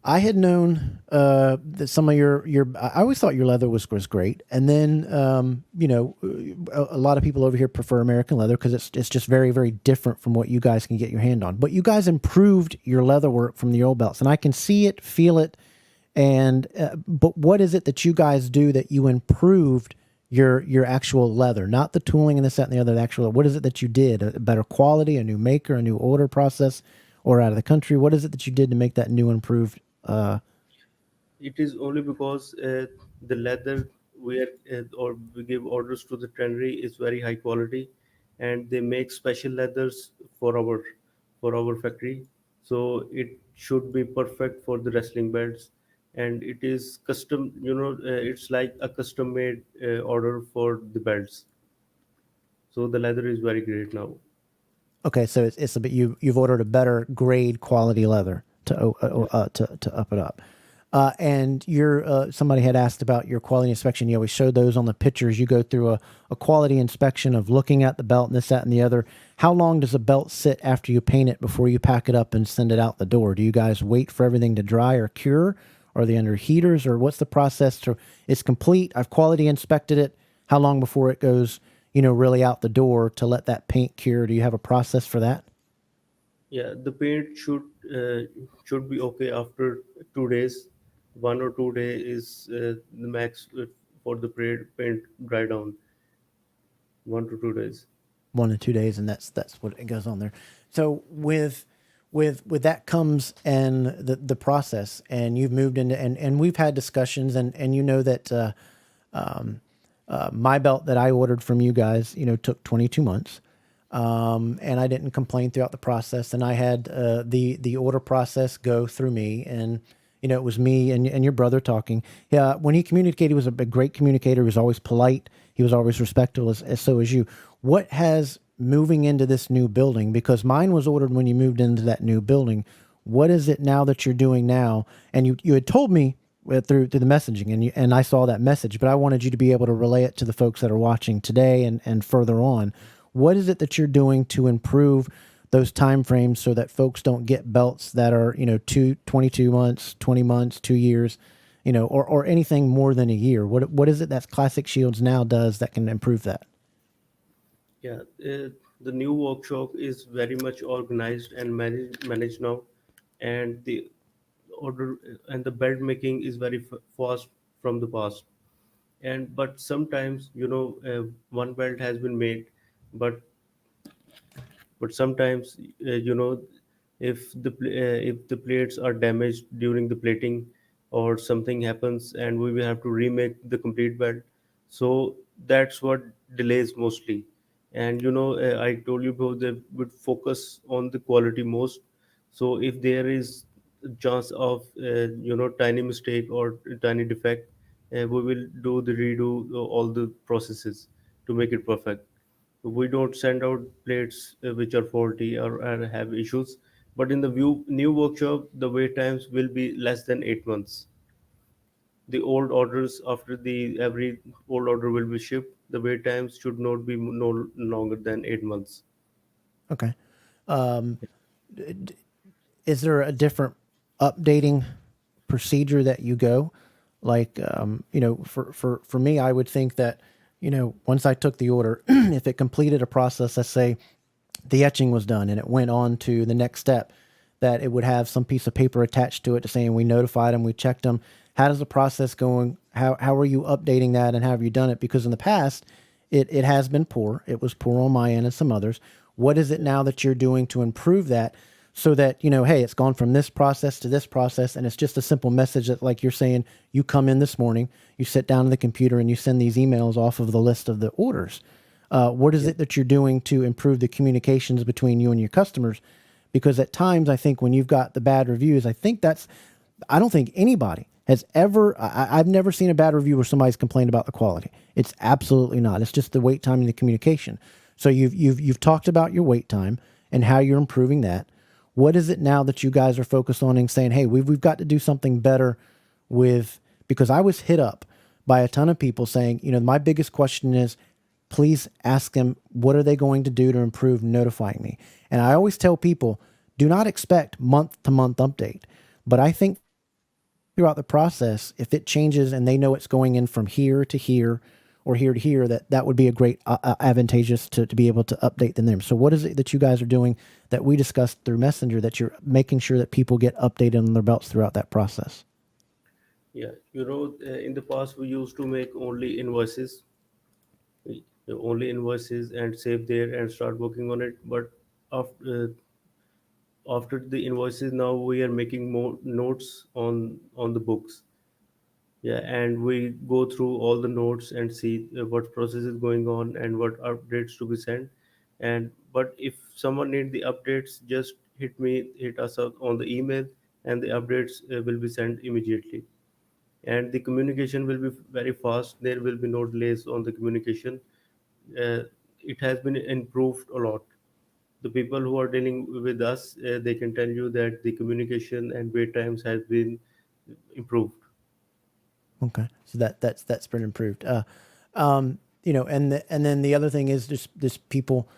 I had known that some of your I always thought your leather was great, and then a lot of people over here prefer American leather because it's just very very different from what you guys can get your hand on. But you guys improved your leather work from the old belts, and I can see it, feel it, and but what is it that you guys do that you improved your actual leather, not the tooling and this, that, and the other, the actual, what is it that you did? A better quality, a new maker, a new order process, or out of the country? What is it that you did to make that new improved? It is only because the leather we are or we give orders to the tannery is very high quality, and they make special leathers for our factory. So it should be perfect for the wrestling belts, and it is custom. It's like a custom made order for the belts. So the leather is very great now. Okay, so it's a bit you've ordered a better grade quality leather Yeah. to up it up. And your somebody had asked about your quality inspection. You always showed those on the pictures. You go through a quality inspection of looking at the belt and this, that, and the other. How long does a belt sit after you paint it before you pack it up and send it out the door? Do you guys wait for everything to dry or cure? Are they under heaters or what's the process to it's complete? I've quality inspected it. How long before it goes, really out the door to let that paint cure? Do you have a process for that? Yeah, the paint should be okay after 2 days. 1 or 2 day is the max for the paint dry down. 1 to 2 days. 1 to 2 days, and that's what it goes on there. So with that comes and the process, and you've moved into and we've had discussions, and that my belt that I ordered from you guys, took 22 months. And I didn't complain throughout the process. And I had the order process go through me, and it was me and your brother talking. Yeah, when he communicated, he was a great communicator. He was always polite. He was always respectful, as so as you. What has moving into this new building? Because mine was ordered when you moved into that new building. What is it now that you're doing now? And you had told me through the messaging, and I saw that message, but I wanted you to be able to relay it to the folks that are watching today and further on. What is it that you're doing to improve those time frames so that folks don't get belts that are 22 months, 20 months, 2 years, or anything more than a year? What is it that Classic Shields now does that can improve that? Yeah, the new workshop is very much organized and managed now, and the order and the belt making is very fast from the past. And but sometimes one belt has been made, but sometimes If the plates are damaged during the plating, or something happens and we will have to remake the complete belt. So that's what delays mostly. And I told you before, they would focus on the quality most. So if there is a chance of tiny mistake or tiny defect, we will do the redo all the processes to make it perfect. We don't send out plates which are faulty or have issues. But in the new workshop, the wait times will be less than 8 months. The old orders, after the every old order will be shipped, the wait times should not be no longer than 8 months. Okay. Um, is there a different updating procedure that you go? Like, for me, I would think that, once I took the order, if it completed a process, let's say the etching was done and it went on to the next step, that it would have some piece of paper attached to it to saying we notified them, we checked them. How does the process going? How are you updating that, and how have you done it? Because in the past, it has been poor. It was poor on my end and some others. What is it now that you're doing to improve that, so that, hey, it's gone from this process to this process, and it's just a simple message that, like you're saying, you come in this morning, you sit down at the computer, and you send these emails off of the list of the orders. What is it that you're doing to improve the communications between you and your customers? Because at times, I think when you've got the bad reviews, I don't think anybody has ever, I've never seen a bad review where somebody's complained about the quality. It's absolutely not. It's just the wait time and the communication. So you've talked about your wait time and how you're improving that. What is it now that you guys are focused on and saying, hey, we've got to do something better with, because I was hit up by a ton of people saying, my biggest question is, please ask them, what are they going to do to improve notifying me? And I always tell people, do not expect month to month update. But I think throughout the process, if it changes and they know it's going in from here to here or here to here, that would be a great advantageous to be able to update them. So what is it that you guys are doing that we discussed through Messenger, that you're making sure that people get updated on their belts throughout that process? Yeah, in the past we used to make only invoices and save there and start working on it. But after after the invoices, now we are making more notes on the books. Yeah, and we go through all the notes and see what process is going on and what updates to be sent. And but if someone need the updates, just hit us up on the email, and the updates will be sent immediately. And the communication will be very fast. There will be no delays on the communication. uh, it has been improved a lot. The people who are dealing with us, they can tell you that the communication and wait times has been improved. Okay, so that's been improved. And then the other thing is just this people,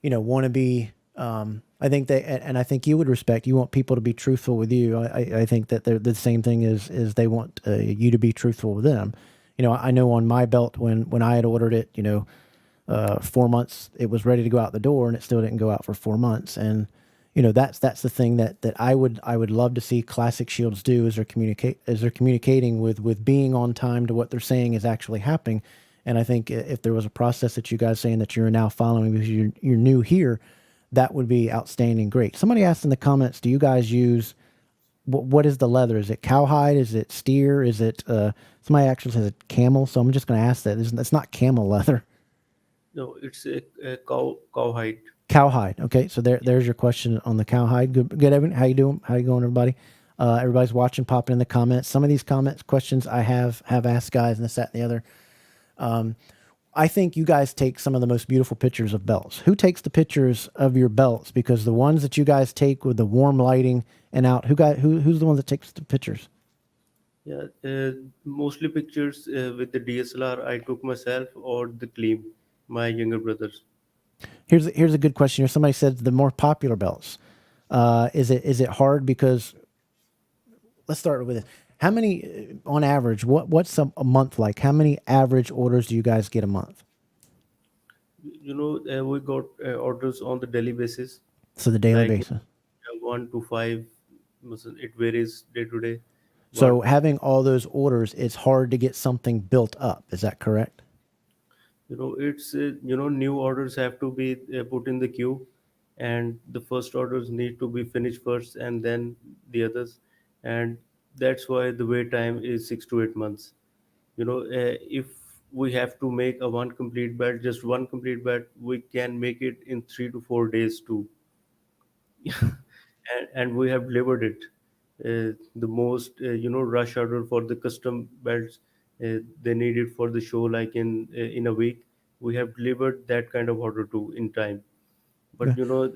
want to be. I think and I think you would respect. You want people to be truthful with you. I think that they're the same thing is they want you to be truthful with them. I know on my belt when I had ordered it, 4 months, it was ready to go out the door, and it still didn't go out for 4 months. And that's the thing that I would love to see Classic Shields do, is they're communicating with being on time to what they're saying is actually happening. And I think if there was a process that you guys saying that you're now following because you're new here, that would be outstanding. Great. Somebody asked in the comments, do you guys use what is the leather? Is it cowhide? Is it steer? Is it somebody actually says it camel? So I'm just going to ask that. It's not camel leather. No, it's a cowhide. Cowhide. Okay, so there's your question on the cowhide. Good, Evan. How you doing? How you going, everybody? Everybody's watching. Pop in the comments. Some of these comments questions I have asked guys, and this, that, and the other. I think you guys take some of the most beautiful pictures of belts. Who takes the pictures of your belts? Because the ones that you guys take with the warm lighting and out, who's the one that takes the pictures? Yeah, mostly pictures with the DSLR I took myself, or the Clean, my younger brothers. Here's a good question here. Somebody said the more popular belts. Is it hard because let's start with it. How many, on average, what's a month like? How many average orders do you guys get a month? We got orders on the daily basis, So the daily like basis. 1 to 5. It varies day to day. But So having all those orders, it's hard to get something built up. Is that correct? it's new orders have to be put in the queue. and the first orders need to be finished first and then the others, and that's why the wait time is 6 to 8 months. If we have to make a one complete bed, just one complete bed, we can make it in 3 to 4 days too. And we have delivered it. The most rush order for the custom belts, they need it for the show like in a week. We have delivered that kind of order too in time. But Yeah.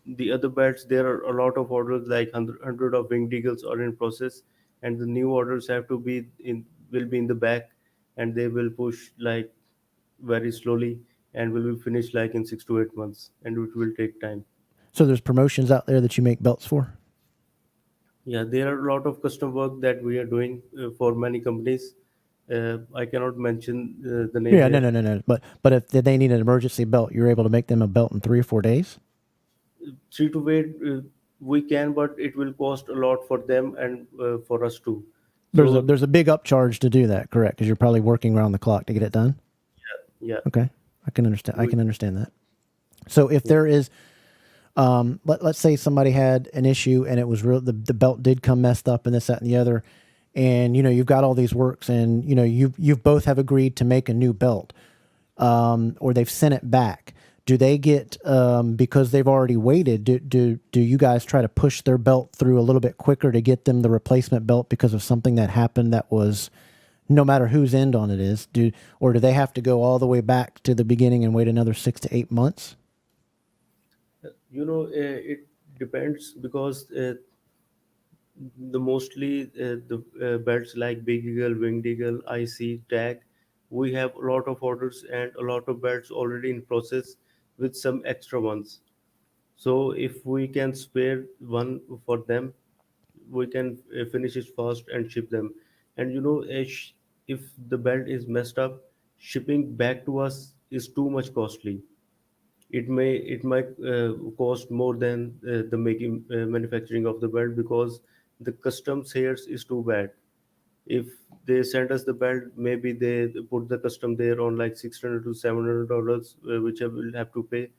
the other belts, there are a lot of orders like hundred of winged eagles are in process, and the new orders have to be in will be in the back, and they will push like very slowly and will be finished like in 6 to 8 months, and it will take time. So there's promotions out there that you make belts for? Yeah, there are a lot of custom work that we are doing for many companies. I cannot mention the name Yeah, no, here. no, no, no. But if they need an emergency belt, you're able to make them a belt in 3 or 4 days. 3 to 8, we can, but it will cost a lot for them and for us too. There's a So there's a big upcharge to do that, correct? Because you're probably working around the clock to get it done. yeah, Okay, I can understand. I we, can understand that. So if yeah. there is, let's say somebody had an issue and it was real, the belt did come messed up and this, that, and the other, and you've got all these works, and you've both have agreed to make a new belt, or they've sent it back. Do they get, because they've already waited? Do you guys try to push their belt through a little bit quicker to get them the replacement belt because of something that happened that was, no matter whose end on it is, or do they have to go all the way back to the beginning and wait another 6 to 8 months? It depends because the mostly the belts like Big Eagle, Winged Eagle, IC, Tag, we have a lot of orders and a lot of belts already in process with some extra ones. So if we can spare one for them, we can finish it fast and ship them. And if the belt is messed up, shipping back to us is too much costly. It might cost more than the making manufacturing of the belt because the customs here is too bad. If they send us the belt, maybe they put the custom there on like $600 to $700, which I will have to pay,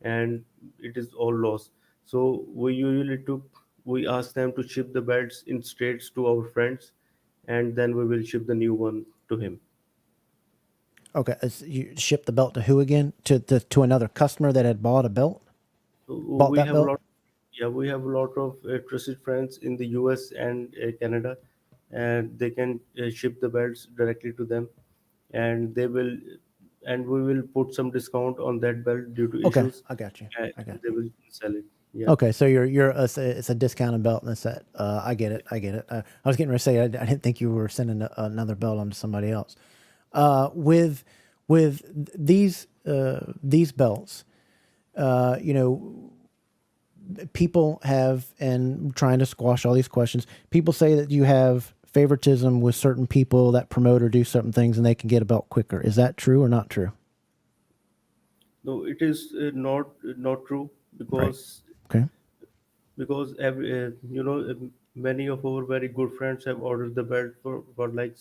and it is all loss. So we ask them to ship the belts in states to our friends, and then we will ship the new one to him. Okay, you ship the belt to who again? To another customer that had bought a belt, bought We that have a belt. lot, yeah, we have a lot of trusted friends in the US and Canada, and they can ship the belts directly to them, and we will put some discount on that belt due to Okay, issues, I got you. and I got they will sell it. Yeah. Okay, so it's a discounted belt and it's that. I get it. I get it. I was getting ready to say I didn't think you were sending another belt on to somebody else. With these belts, you know, people have, and trying to squash all these questions. People say that you have favoritism with certain people that promote or do certain things, and they can get a belt quicker. Is that true or not true? No, it is not true Right. because Okay. many of our very good friends have ordered the belt for like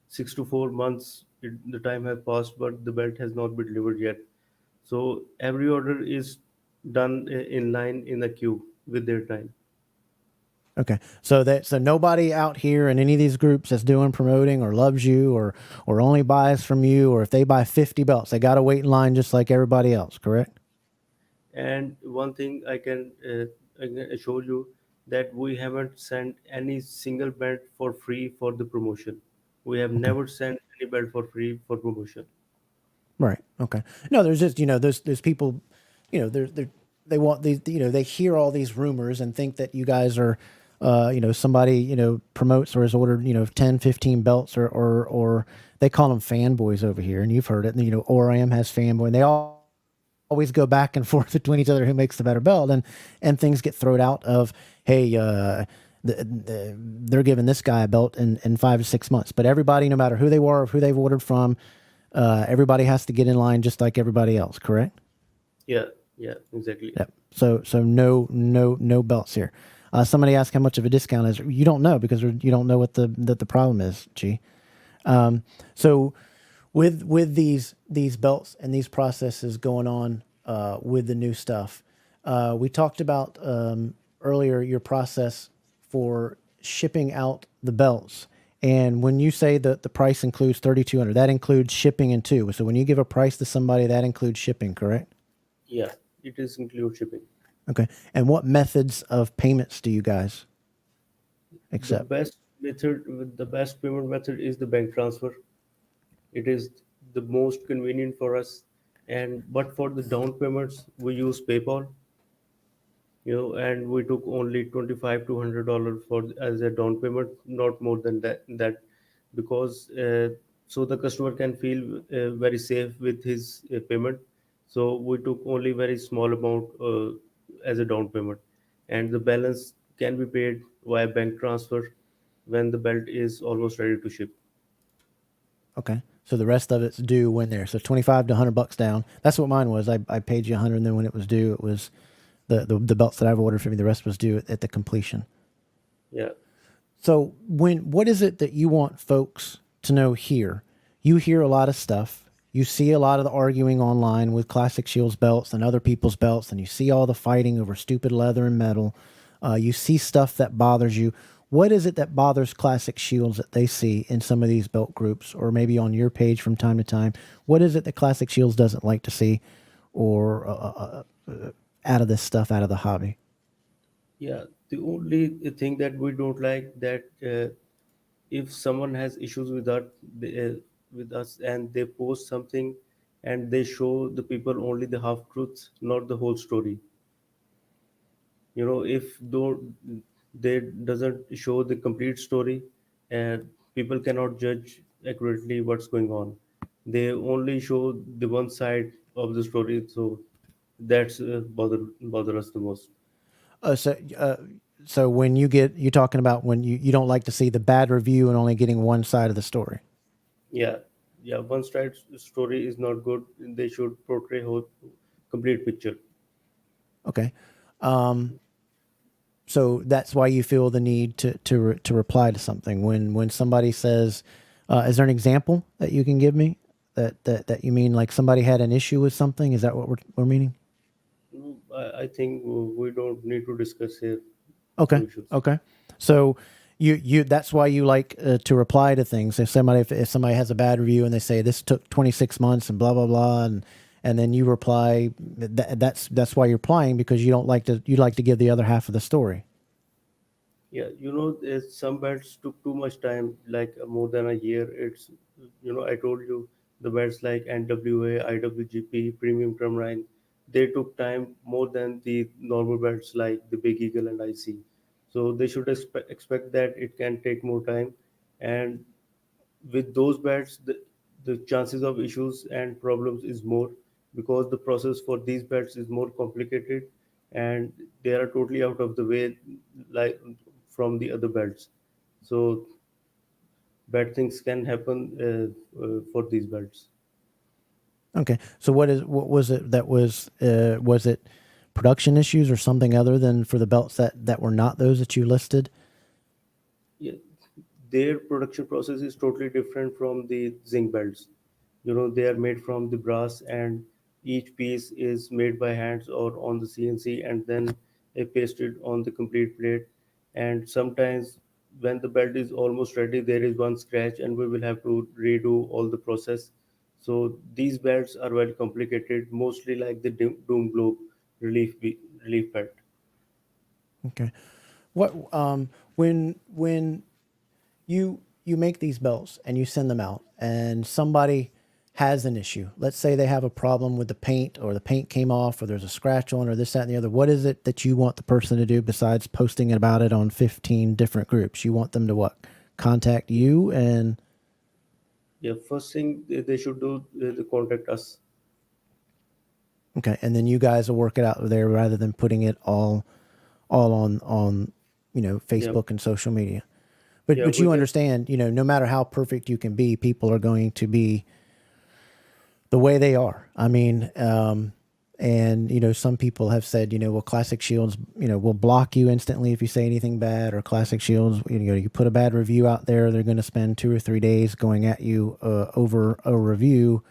6 to 4 months. The time has passed, but the belt has not been delivered yet. So every order is done in line in a queue with their time. Okay. So nobody out here in any of these groups that's doing promoting or loves you or only buys from you, or if they buy 50 belts, they got to wait in line just like everybody else, correct? And one thing I can assure you that we haven't sent any single belt for free for the promotion. We have Okay. never sent any belt for free for promotion. Right. Okay. No, there's just, there's people, they want these, they hear all these rumors and think that you guys are, somebody, promotes or has ordered, 10, 15 belts, or they call them fanboys over here. And you've heard it. And, ORAM has fanboy, and they all always go back and forth between each other who makes the better belt, and things get thrown out of, hey, they're giving this guy a belt in 5 to 6 months, but everybody, no matter who they were or who they've ordered from, everybody has to get in line just like everybody else, correct? Yeah, yeah, exactly. Yep. So no belts here. Somebody asked how much of a discount is. You don't know because you don't know what the problem is. G. So with these belts and these processes going on with the new stuff, We talked about earlier your process for shipping out the belts. And when you say that the price includes 3,200, that includes shipping and too. So when you give a price to somebody, that includes shipping, correct? Yeah, it is include shipping. Okay. And what methods of payments do you guys The accept? best the best payment method is the bank transfer. It is the most convenient for us. And but for the down payments, we use PayPal. And we took only 25 to $100 for as a down payment, not more than that, because so the customer can feel very safe with his payment. So we took only very small amount as a down payment, and the balance can be paid via bank transfer when the belt is almost ready to ship. Okay. So the rest of it's due when there. So 25 to 100 bucks down. That's what mine was. I paid you 100, and then when it was due, it was the belts that I've ordered for me. The rest was due at the completion. Yeah. So what is it that you want folks to know here? You hear a lot of stuff. You see a lot of the arguing online with Classic Shields belts and other people's belts, and you see all the fighting over stupid leather and metal. You see stuff that bothers you. What is it that bothers Classic Shields that they see in some of these belt groups, or maybe on your page from time to time? What is it that Classic Shields doesn't like to see, or out of this stuff, out of the hobby? Yeah, the only thing that we don't like that if someone has issues with us and they post something and they show the people only the half truths, not the whole story. If they doesn't show the complete story, and people cannot judge accurately what's going on. They only show the one side of the story, so that's bother us the most. Uh, so, uh, so when you talking about when you don't like to see the bad review and only getting one side of the story. Yeah, yeah. One side story is not good. They should portray whole complete picture. Okay. So that's why you feel the need to reply to something when somebody says, is there an example that you can give me that you mean like somebody had an issue with something? Is that what we're meaning? I think we don't need to discuss here Okay. some issues. Okay. So you that's why you like to reply to things. If somebody has a bad review and they say this took 26 months and blah blah blah and then you reply that's why you're replying because you like to give the other half of the story. Yeah, some bets took too much time, like more than a year. I told you the bets like NWA, IWGP, Premium Crumrine, they took time more than the normal bets like the Big Eagle and IC. So they should expect that it can take more time. And with those bets, the chances of issues and problems is more because the process for these bets is more complicated and they are totally out of the way like from the other bets. So bad things can happen for these bets. Okay. So what was it that was it production issues or something other than for the belts that were not those that you listed? Yeah, their production process is totally different from the zinc belts. They are made from the brass, and each piece is made by hands or on the CNC, and then pasted on the complete plate. And sometimes, when the belt is almost ready, there is one scratch, and we will have to redo all the process. So these belts are very complicated, mostly like the Doom Globe relief belt. Okay. What when you make these belts and you send them out and somebody has an issue. Let's say they have a problem with the paint or the paint came off or there's a scratch on or this, that, and the other. What is it that you want the person to do besides posting about it on 15 different groups? You want them to what? Contact you and Yeah, first thing they should do, they contact us. okay, and then you guys will work it out there rather than putting it all on Yeah, Facebook and social media. But yeah, but we you can. understand, no matter how perfect you can be, people are going to be the way they are. I mean, and some people have said, well, Classic Shields, will block you instantly if you say anything bad, or Classic Shields, you put a bad review out there, they're going to spend 2 or 3 days going at you over a review,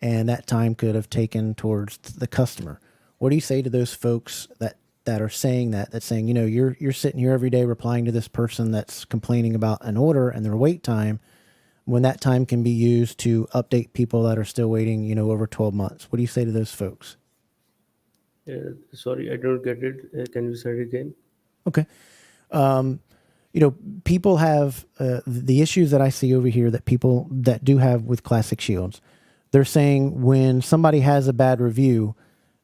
and that time could have taken towards the customer. What do you say to those folks that are saying that's saying, you're sitting here every day replying to this person that's complaining about an order and their wait time, when that time can be used to update people that are still waiting, over 12 months? What do you say to those folks? Sorry, I don't get it. Can you say it again? Okay. People have the issues that I see over here that people that do have with Classic Shields. They're saying when somebody has a bad review,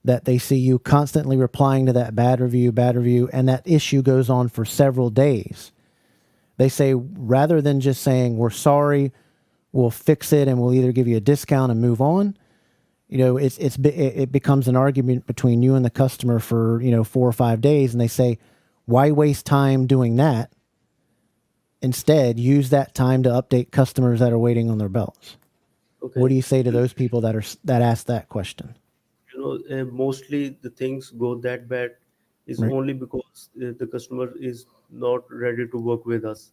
that they see you constantly replying to that bad review, and that issue goes on for several days. They say rather than just saying, we're sorry, we'll fix it, and we'll either give you a discount and move on, it becomes an argument between you and the customer for 4 or 5 days, and they say, why waste time doing that? Instead, use that time to update customers that are waiting on their belts. What Okay. do you say to those people that ask that question? Mostly the things go that bad is Right. only because the customer is not ready to work with us.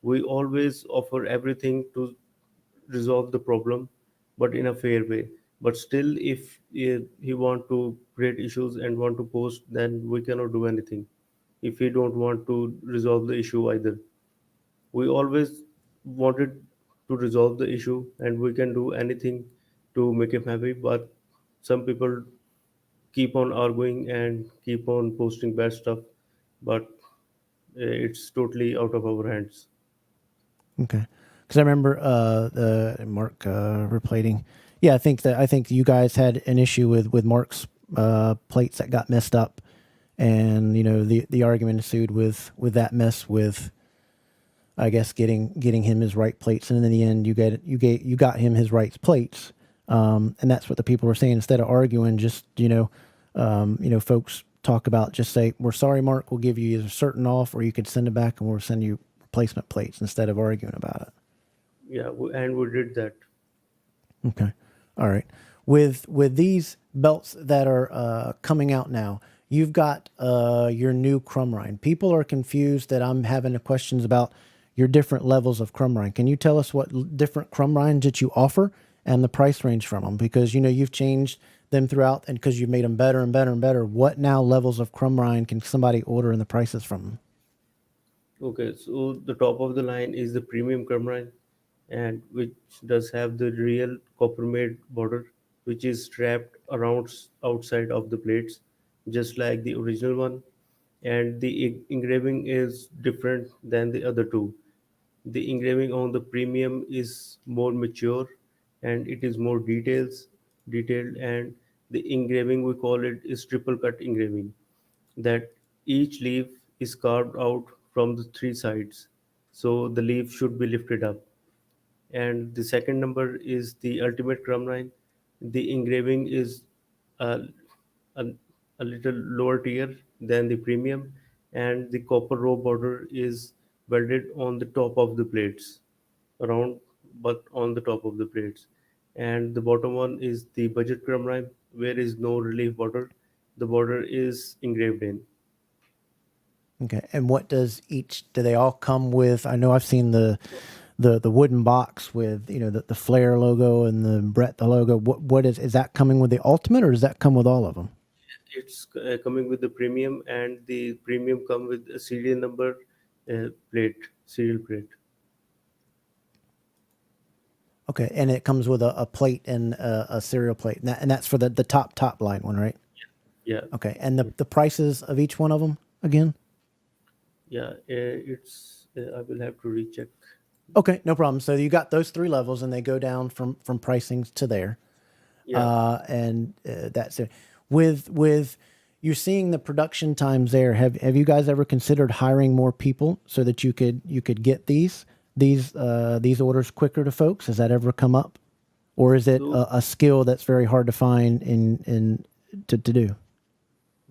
We always offer everything to resolve the problem, but in a fair way. But still, if he want to create issues and want to post, then we cannot do anything. If he don't want to resolve the issue either, we always wanted to resolve the issue, and we can do anything to make him happy. But some people keep on arguing and keep on posting bad stuff, but it's totally out of our hands. Okay. Because I remember Mark replating. Yeah, I think you guys had an issue with Mark's plates that got messed up, and the argument ensued with that mess with, I guess, getting him his right plates, and in the end you got him his right plates, and that's what the people were saying. Instead of arguing, just folks talk about, just say, we're sorry, Mark, we'll give you either certain off, or you could send it back and we'll send you replacement plates, instead of arguing about it. Yeah, and we did that. Okay. All right. With these belts that are coming out now, you've got your new Crumrine. People are confused that I'm having questions about your different levels of Crumrine. Can you tell us what different Crumrines that you offer and the price range from them? Because you've changed them throughout, and because you've made them better and better and better. What now levels of Crumrine can somebody order and the prices from them? Okay, so the top of the line is the premium Crumrine, and which does have the real copper-made border, which is strapped around outside of the plates, just like the original one. And the engraving is different than the other two. The engraving on the premium is more mature, and it is more detailed, and the engraving, we call it, is triple cut engraving, that each leaf is carved out from the three sides, so the leaf should be lifted up. And the second number is the ultimate Crumrine. The engraving is a, a, a little lower tier than the premium, and the copper row border is welded on the top of the plates, around, but on the top of the plates. And the bottom one is the budget Crumrine, where is no relief border. The border is engraved in. Okay. And what does each, do they all come with? I know I've seen the wooden box with, the Flair logo and the Brett the logo. Is that coming with the Ultimate, or does that come with all of them? It's coming with the premium, and the premium come with a serial number serial plate. Okay. And it comes with a plate and a serial plate. And that's for the top line one, right? Yeah, Okay. And the prices of each one of them again? yeah. It's I will have to recheck. Okay. No problem. So you got those three levels, and they go down from pricings to there. Yeah. And that's it. With you're seeing the production times there. Have you guys ever considered hiring more people so that you could get these orders quicker to folks? Has that ever come up, or is it So a skill that's very hard to find in to do?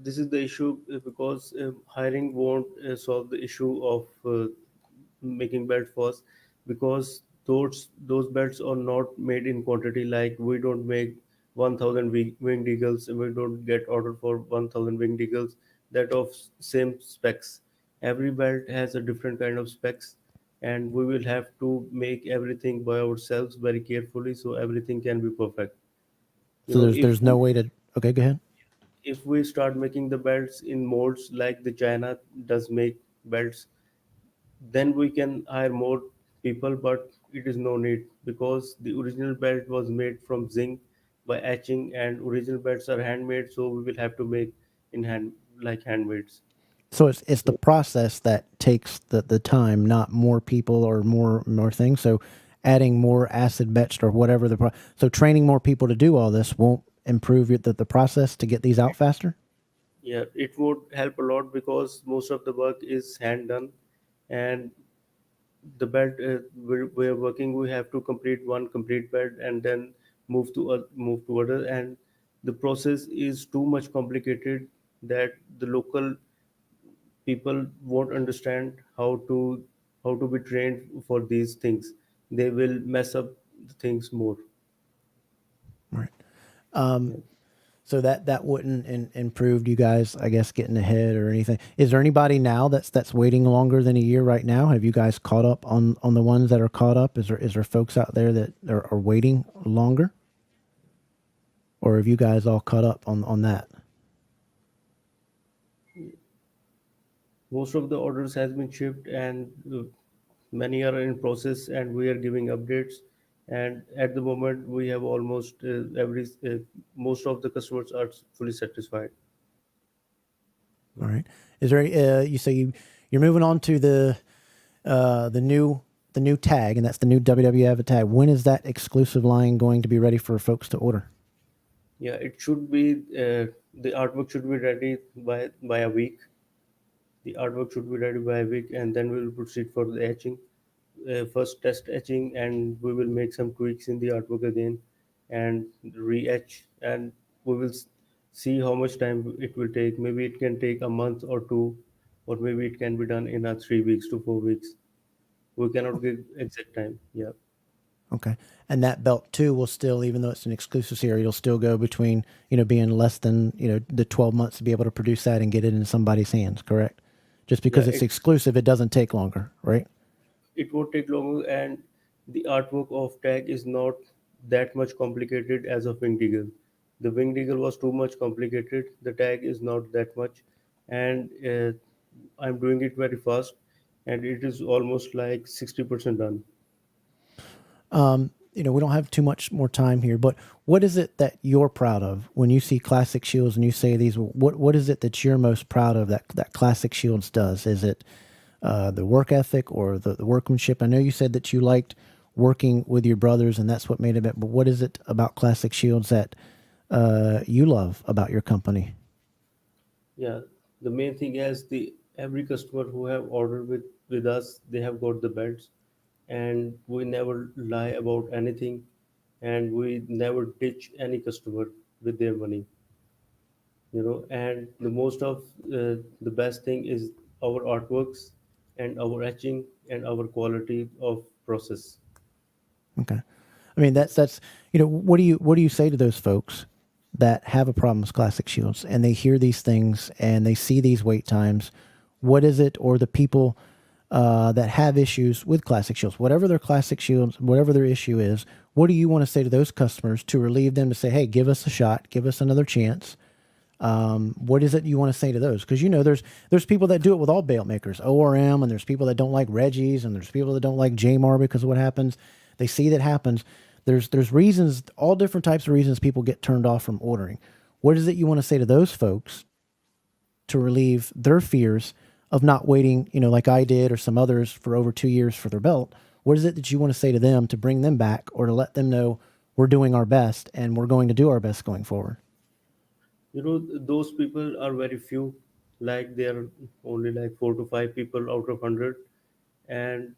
this is the issue, because hiring won't solve the issue of making belt first, because those belts are not made in quantity. Like, we don't make 1000 winged eagles, and we don't get order for 1000 winged eagles that of same specs. Every belt has a different kind of specs, and we will have to make everything by ourselves very carefully, so everything can be perfect. So there's If there's no way to. Okay, go ahead. if we start making the belts in molds like the China does make belts, then we can hire more people, but it is no need because the original belt was made from zinc by etching, and original belts are handmade, so we will have to make in hand like handmaids. So it's the process that takes the time, not more people or more things. So adding more acid etched or whatever so training more people to do all this won't improve the process to get these out faster. Yeah, it would help a lot because most of the work is hand done, and the belt we're working, we have to complete one complete belt and then move to other, and the process is too much complicated that the local people won't understand how to be trained for these things. They will mess up the things more. Right. So that wouldn't improve you guys, I guess, getting ahead or anything. Is there anybody now that's waiting longer than a year right now? Have you guys caught up on the ones that are caught up? Is there folks out there that are waiting longer, or have you guys all caught up on that? Most of the orders has been shipped, and many are in process, and we are giving updates. And at the moment we have almost every most of the customers are fully satisfied. All right. Is there you say you're moving on to the new tag, and that's the new WWF tag. When is that exclusive line going to be ready for folks to order? Yeah, it should be the artwork should be ready by a week. The artwork should be ready by a week, and then we will proceed for the etching. First test etching, and we will make some tweaks in the artwork again and re-etch, and we will see how much time it will take. Maybe it can take a month or two, or maybe it can be done in a 3 weeks to 4 weeks. We cannot give exact time. Yeah. Okay. And that belt too will still, even though it's an exclusive series, it'll still go between, being less than, the 12 months to be able to produce that and get it in somebody's hands, correct? Just Yeah, because it's exclusive, it doesn't take longer, right? it won't take long, and the artwork of tag is not that much complicated as of winged eagle. The winged eagle was too much complicated, the tag is not that much, and I'm doing it very fast, and it is almost like 60% done. We don't have too much more time here, but what is it that you're proud of when you see Classic Shields and you say these? What is it that you're most proud of that Classic Shields does? Is it the work ethic or the workmanship? I know you said that you liked working with your brothers, and that's what made it. But what is it about Classic Shields that you love about your company? Yeah, the main thing is the every customer who have ordered with us, they have got the belts, and we never lie about anything, and we never ditch any customer with their money. And the most of the best thing is our artworks and our etching and our quality of process. Okay. I mean, that's what do you say to those folks that have a problem with Classic Shields and they hear these things and they see these wait times? What is it, or the people that have issues with Classic Shields, whatever their Classic Shields, whatever their issue is? What do you want to say to those customers to relieve them, to say, hey, give us a shot, give us another chance? What is it you want to say to those? Because there's people that do it with all belt makers, ORM, and there's people that don't like Reggie's, and there's people that don't like Jmar because of what happens. They see that happens. There's reasons, all different types of reasons people get turned off from ordering. What is it you want to say to those folks to relieve their fears of not waiting, like I did or some others for over 2 years for their belt? What is it that you want to say to them to bring them back, or to let them know we're doing our best and we're going to do our best going forward? Those people are very few, like they are only like 4 to 5 people out of 100, and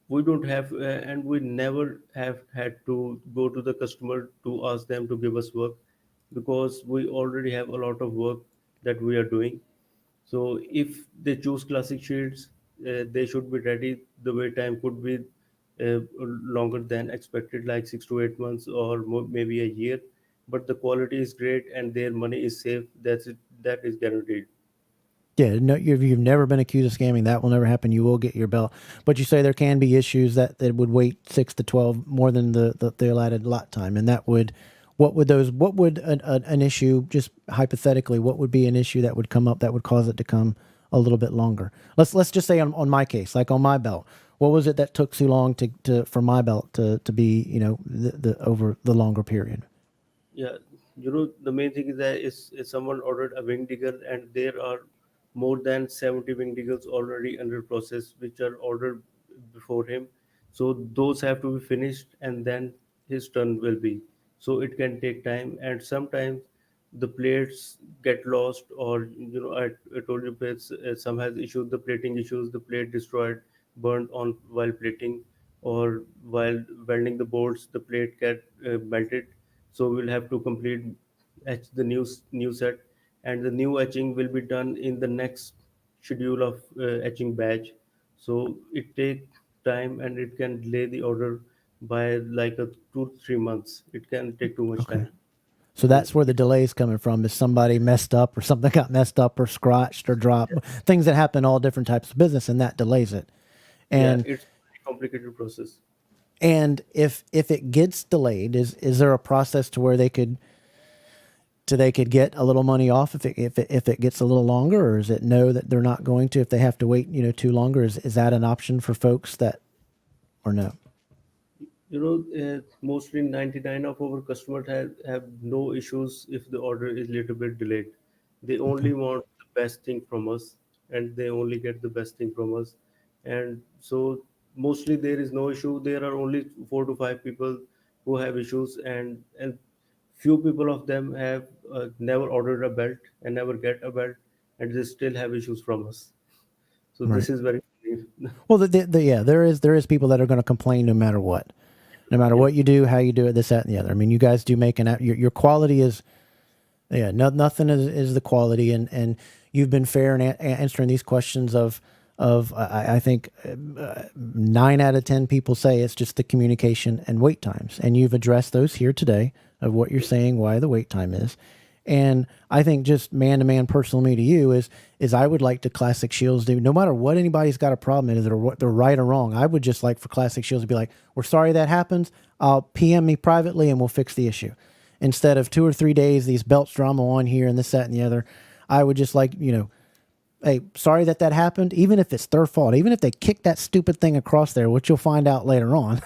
we don't have and we never have had to go to the customer to ask them to give us work, because we already have a lot of work that we are doing. So if they choose classic shields, they should be ready. The wait time could be longer than expected, like 6 to 8 months or maybe a year. But the quality is great and their money is safe. That's it. That is guaranteed. Yeah, no, you've never been accused of scamming. That will never happen. You will get your belt. But you say there can be issues that would wait 6 to 12 more than the allotted lot time, and that would what would an issue, just hypothetically, what would be an issue that would come up that would cause it to come a little bit longer? Let's just say on my case, like on my belt, what was it that took so long for my belt to be, the over the longer period? Yeah, the main thing is that is someone ordered a wing digger, and there are more than 70 wing diggers already under process, which are ordered before him. So those have to be finished, and then his turn will be. So it can take time, and sometimes the plates get lost, or I told you plates, some has issues, the plating issues, the plate destroyed, burned on while plating, or while welding the bolts, the plate get melted. So we'll have to complete etch the new set, and the new etching will be done in the next schedule of etching batch. So it take time, and it can delay the order by like a 2 3 months. It can take too much Okay. time. So So that's where the delay is coming from, is somebody messed up or something got messed up or scratched or dropped, things that happen in all different types of business, and that delays it. yeah, And it's a complicated process. if it gets delayed, is there a process to where they could get a little money off if it gets a little longer, or is it no that they're not going to if they have to wait too longer? Is that an option for folks that, or no? Mostly 99 of our customers have no issues if the order is little bit delayed. They Okay. only want the best thing from us, and they only get the best thing from us. And so mostly there is no issue. There are only 4 to 5 people who have issues, and few people of them have never ordered a belt and never get a belt, and they still have issues from us. So Right. this is very Well, yeah, there is people that are going to complain no matter yeah. what you do, how you do it, this, that, and the other. I mean, you guys do make your quality is, yeah, nothing is the quality, and you've been fair in answering these questions of I think 9 out of 10 people say it's just the communication and wait times, and you've addressed those here today of what you're saying, why the wait time is. And I think just man to man, personal me to you is I would like to Classic Shields do, no matter what anybody's got a problem in, or they're right or wrong. I would just like for Classic Shields to be like, we're sorry that happens. I'll PM me privately and we'll fix the issue. Instead of 2 or 3 days, these belts drama on here and this, that, and the other. I would just like, hey, sorry that happened. Even if it's their fault, even if they kick that stupid thing across there, which you'll find out later on.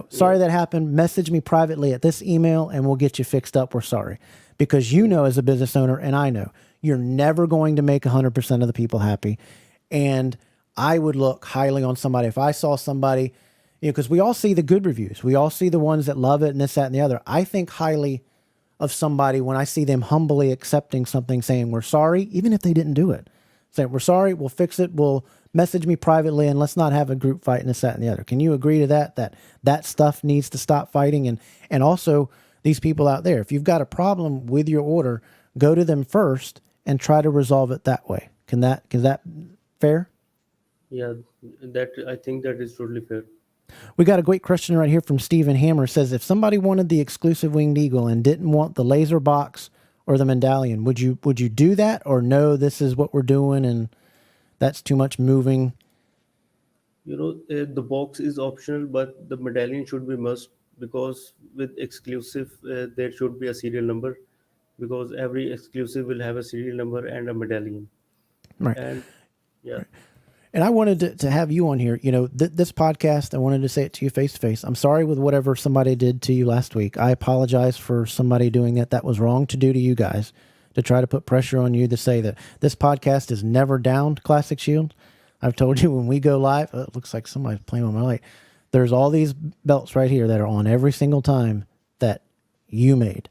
Sorry that happened. Message me privately at this email and we'll get you fixed up. We're sorry. Because as a business owner, and I know, you're never going to make 100% of the people happy. And I would look highly on somebody. If I saw somebody, because we all see the good reviews. We all see the ones that love it and this, that, and the other. I think highly of somebody when I see them humbly accepting something, saying, we're sorry, even if they didn't do it. Saying, we're sorry, we'll fix it, we'll message me privately, and let's not have a group fight and this, that, and the other. Can you agree to that? That stuff needs to stop fighting. And also, these people out there, if you've got a problem with your order, go to them first and try to resolve it that way. Is that fair? Yeah, that I think that is totally fair. We got a great question right here from Stephen Hammer. Says, if somebody wanted the exclusive Winged Eagle and didn't want the laser box or the medallion, would you do that, or no, this is what we're doing and that's too much moving? The box is optional, but the medallion should be must, because with exclusive, there should be a serial number, because every exclusive will have a serial number and a medallion. Right. And yeah, And I wanted to have you on here. This podcast, I wanted to say it to you face to face. I'm sorry with whatever somebody did to you last week. I apologize for somebody doing that. That was wrong to do to you guys, to try to put pressure on you to say that this podcast is never down to Classic Shield. I've told you when we go live, it looks like somebody's playing with my light. There's all these belts right here that are on every single time that you made.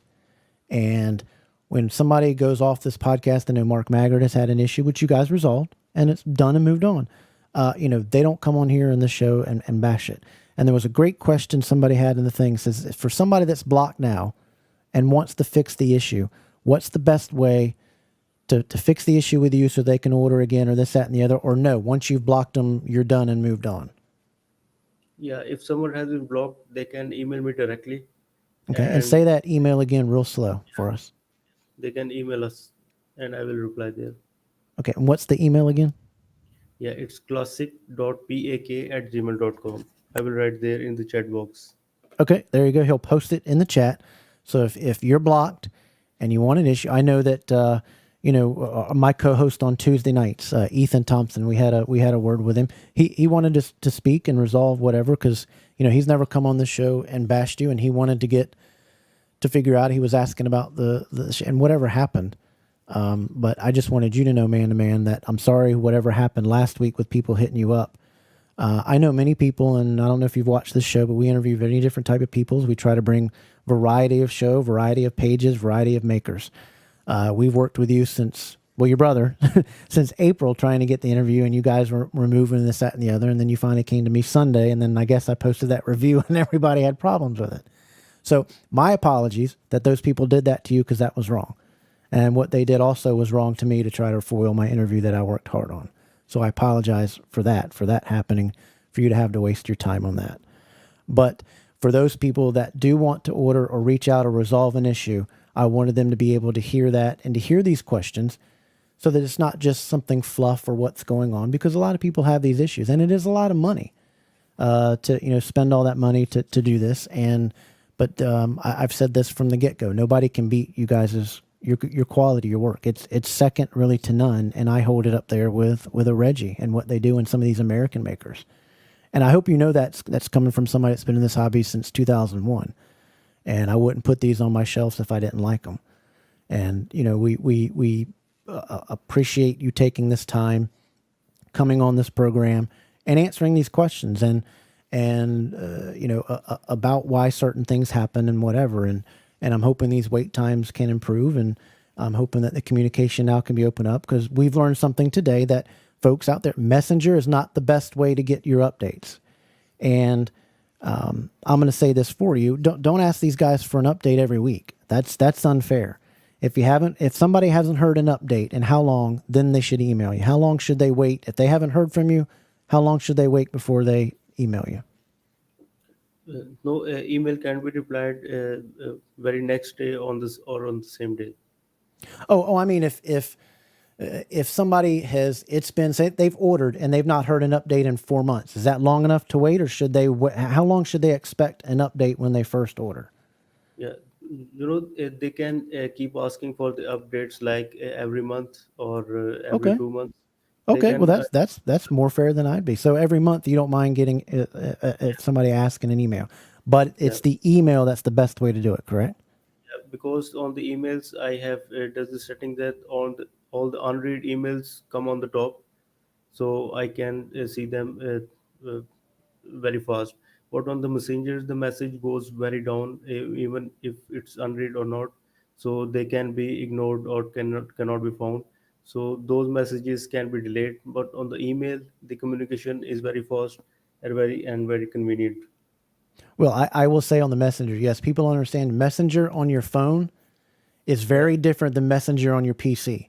And when somebody goes off this podcast, I know Mark Maggard has had an issue, which you guys resolved, and it's done and moved on. They don't come on here in the show and bash it. And there was a great question somebody had in the thing, says, for somebody that's blocked now and wants to fix the issue, what's the best way to fix the issue with you so they can order again, or this, that, and the other? Or no, once you've blocked them, you're done and moved on? yeah. If someone has been blocked, they can email me directly, Okay, and and say that email again real slow for us. they can email us, and I will reply there. Okay, and what's the email again? Yeah, it's classic.pak@gmail.com. I will write there in the chat box. Okay, there you go. He'll post it in the chat. So if you're blocked and you want an issue, I know that my co-host on Tuesday nights, Ethan Thompson, we had a word with him. He wanted to speak and resolve whatever, because he's never come on the show and bashed you, and he wanted to get to figure out. He was asking about and whatever happened. But I just wanted you to know, man to man, that I'm sorry whatever happened last week with people hitting you up. I know many people, and I don't know if you've watched this show, but we interview many different type of peoples. We try to bring variety of show, variety of pages, variety of makers. We've worked with you since, well, your brother, since April, trying to get the interview, and you guys were moving this, that, and the other, and then you finally came to me Sunday, and then I guess I posted that review, and everybody had problems with it. So my apologies that those people did that to you, because that was wrong. And what they did also was wrong to me, to try to foil my interview that I worked hard on. So I apologize for that happening, for you to have to waste your time on that. But for those people that do want to order or reach out or resolve an issue, I wanted them to be able to hear that and to hear these questions, so that it's not just something fluff or what's going on, because a lot of people have these issues, and it is a lot of money to spend all that money to do this. But I've said this from the get-go. Nobody can beat you guys' your quality, your work. It's second really to none, and I hold it up there with a Reggie and what they do in some of these American makers. And I hope that's coming from somebody that's been in this hobby since 2001. And I wouldn't put these on my shelves if I didn't like them. And we appreciate you taking this time, coming on this program, and answering these questions, and about why certain things happen and whatever. And I'm hoping these wait times can improve, and I'm hoping that the communication now can be opened up, because we've learned something today, that folks out there, Messenger is not the best way to get your updates. And I'm going to say this for you: don't ask these guys for an update every week. That's unfair. If somebody hasn't heard an update in how long, then they should email you. How long should they wait? If they haven't heard from you, how long should they wait before they email you? No, email can be replied very next day on this or on the same day. I mean, if somebody it's been, say they've ordered and they've not heard an update in 4 months, is that long enough to wait, or should they? How long should they expect an update when they first order? Yeah, they can keep asking for the updates, like every month or every Okay. 2 months. They Okay. Well, can. that's more fair than I'd be. So every month you don't mind getting if somebody asking an email, but Yeah, it's the email that's the best way to do it. Correct? yeah, because on the emails I have does the setting that all the unread emails come on the top, so I can see them very fast. But on the messengers, the message goes very down, even if it's unread or not. So they can be ignored or cannot be found. So those messages can be delayed. But on the email, the communication is very fast and very convenient. Well, I will say on the messenger, yes, people understand messenger on your phone is Yeah, very different than messenger on your PC.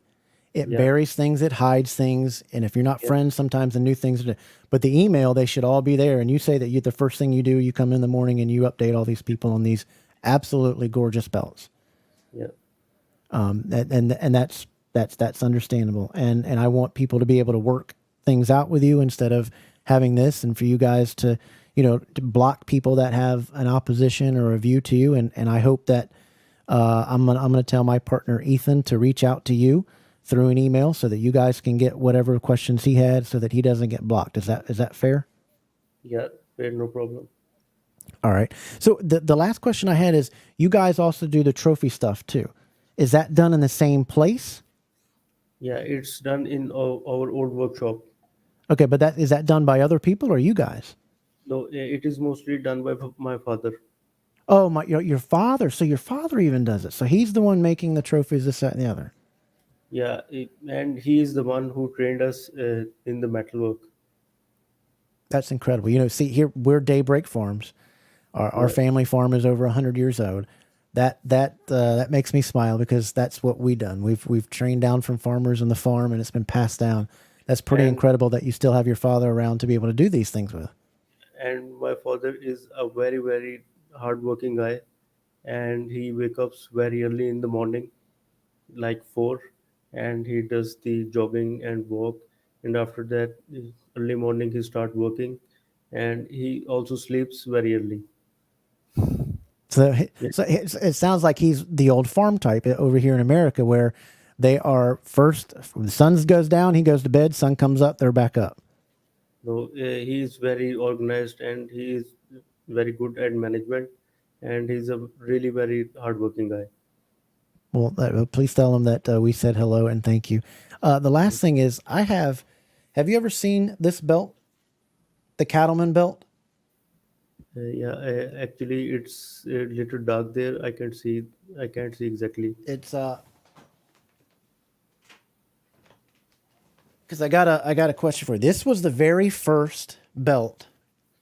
It yeah, buries things, it hides things, and if you're not yeah, friends, sometimes the new things. But the email, they should all be there. And you say that the first thing you do, you come in the morning and you update all these people on these absolutely gorgeous belts. yeah. And that's understandable. And I want people to be able to work things out with you, instead of having this, and for you guys to block people that have an opposition or a view to you. And I hope that I'm gonna tell my partner Ethan to reach out to you through an email, so that you guys can get whatever questions he had, so that he doesn't get blocked. Is that fair? Yeah, fair, no problem. All right. So the last question I had is, you guys also do the trophy stuff too. Is that done in the same place? Yeah, it's done in our old workshop. Okay, but is that done by other people or you guys? No, it is mostly done by my father. Oh, your father. So your father even does it. So he's the one making the trophies, this, that, and the other. Yeah, and he is the one who trained us in the metalwork. That's incredible. See, here we're Daybreak Farms. Our Yeah, family farm is over 100 years old. That makes me smile, because that's what we done. We've trained down from farmers on the farm, and it's been passed down. That's pretty and incredible that you still have your father around to be able to do these things with. and my father is a very hardworking guy, and he wakes up very early in the morning, like 4, and he does the jogging and walk, and after that, early morning he start working, and he also sleeps very early. So, Yeah. so it sounds like he's the old farm type over here in America, where they are first. The sun goes down, he goes to bed. Sun comes up, they're back up. So he is very organized and he is very good at management, and he's a really very hardworking guy. Well, please tell him that we said hello and thank you. The last thing is, I have. Have you ever seen this belt, the cattleman belt? Yeah, actually, it's a little dark there. I can't see. I can't see exactly. It's because I got a question for you. This was the very first belt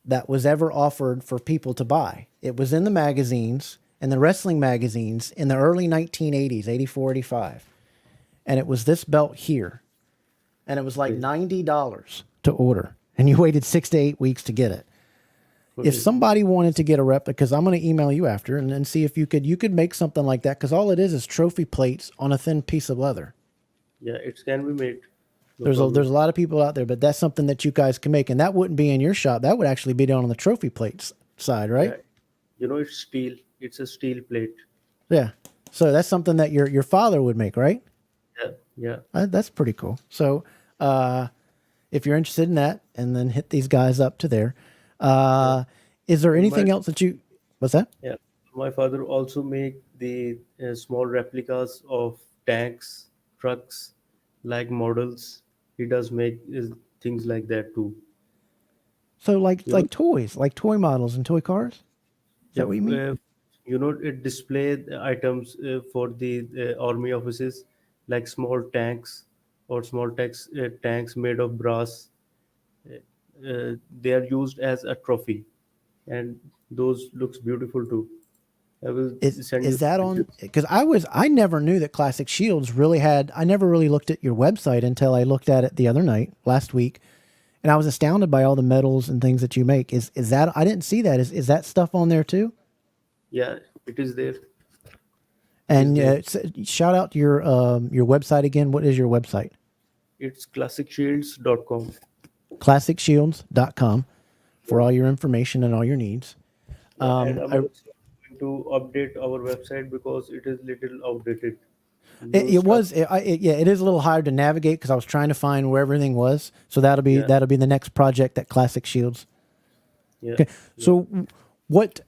that was ever offered for people to buy. It was in the magazines, in the wrestling magazines in the early 1980s, 84, 85. And it was this belt here. And it was like Okay. $90 to order. And you waited 6 to 8 weeks to get it. If Okay. somebody wanted to get a replica, because I'm going to email you after and see if you could make something like that, because all it is trophy plates on a thin piece of leather. Yeah, it can be made. No There's problem. a lot of people out there, but that's something that you guys can make, and that wouldn't be in your shop. That would actually be down on the trophy plates side, right? Yeah, it's steel. It's a steel plate. Yeah. So that's something that your father would make, right? Yeah, yeah. That's pretty cool. So if you're interested in that, and then hit these guys up to there. Is there anything else that you? What's that? Yeah. My father also make the small replicas of tanks, trucks, like models. He does make things like that too. So like You know, toys, like toy models and toy cars. Is yeah, that what you mean? it display the items for the army offices, like small tanks or small tanks made of brass. They are used as a trophy, and those looks beautiful too. I will send Is you that on? pictures. Because I never knew that Classic Shields really had. I never really looked at your website until I looked at it the other night, last week, and I was astounded by all the medals and things that you make. Is that? I didn't see that. Is that stuff on there too? Yeah, it is there. It is And there. shout out your website again. What is your website? It's classicshields.com. ClassicShields.com for all your information and all your needs. Yeah, and I'm I, also going to update our website because it is little outdated. it, New it stuff. was, yeah, it is a little hard to navigate because I was trying to find where everything was. So Yeah, that'll be the next project at Classic Shields. yeah, Okay. yeah, So what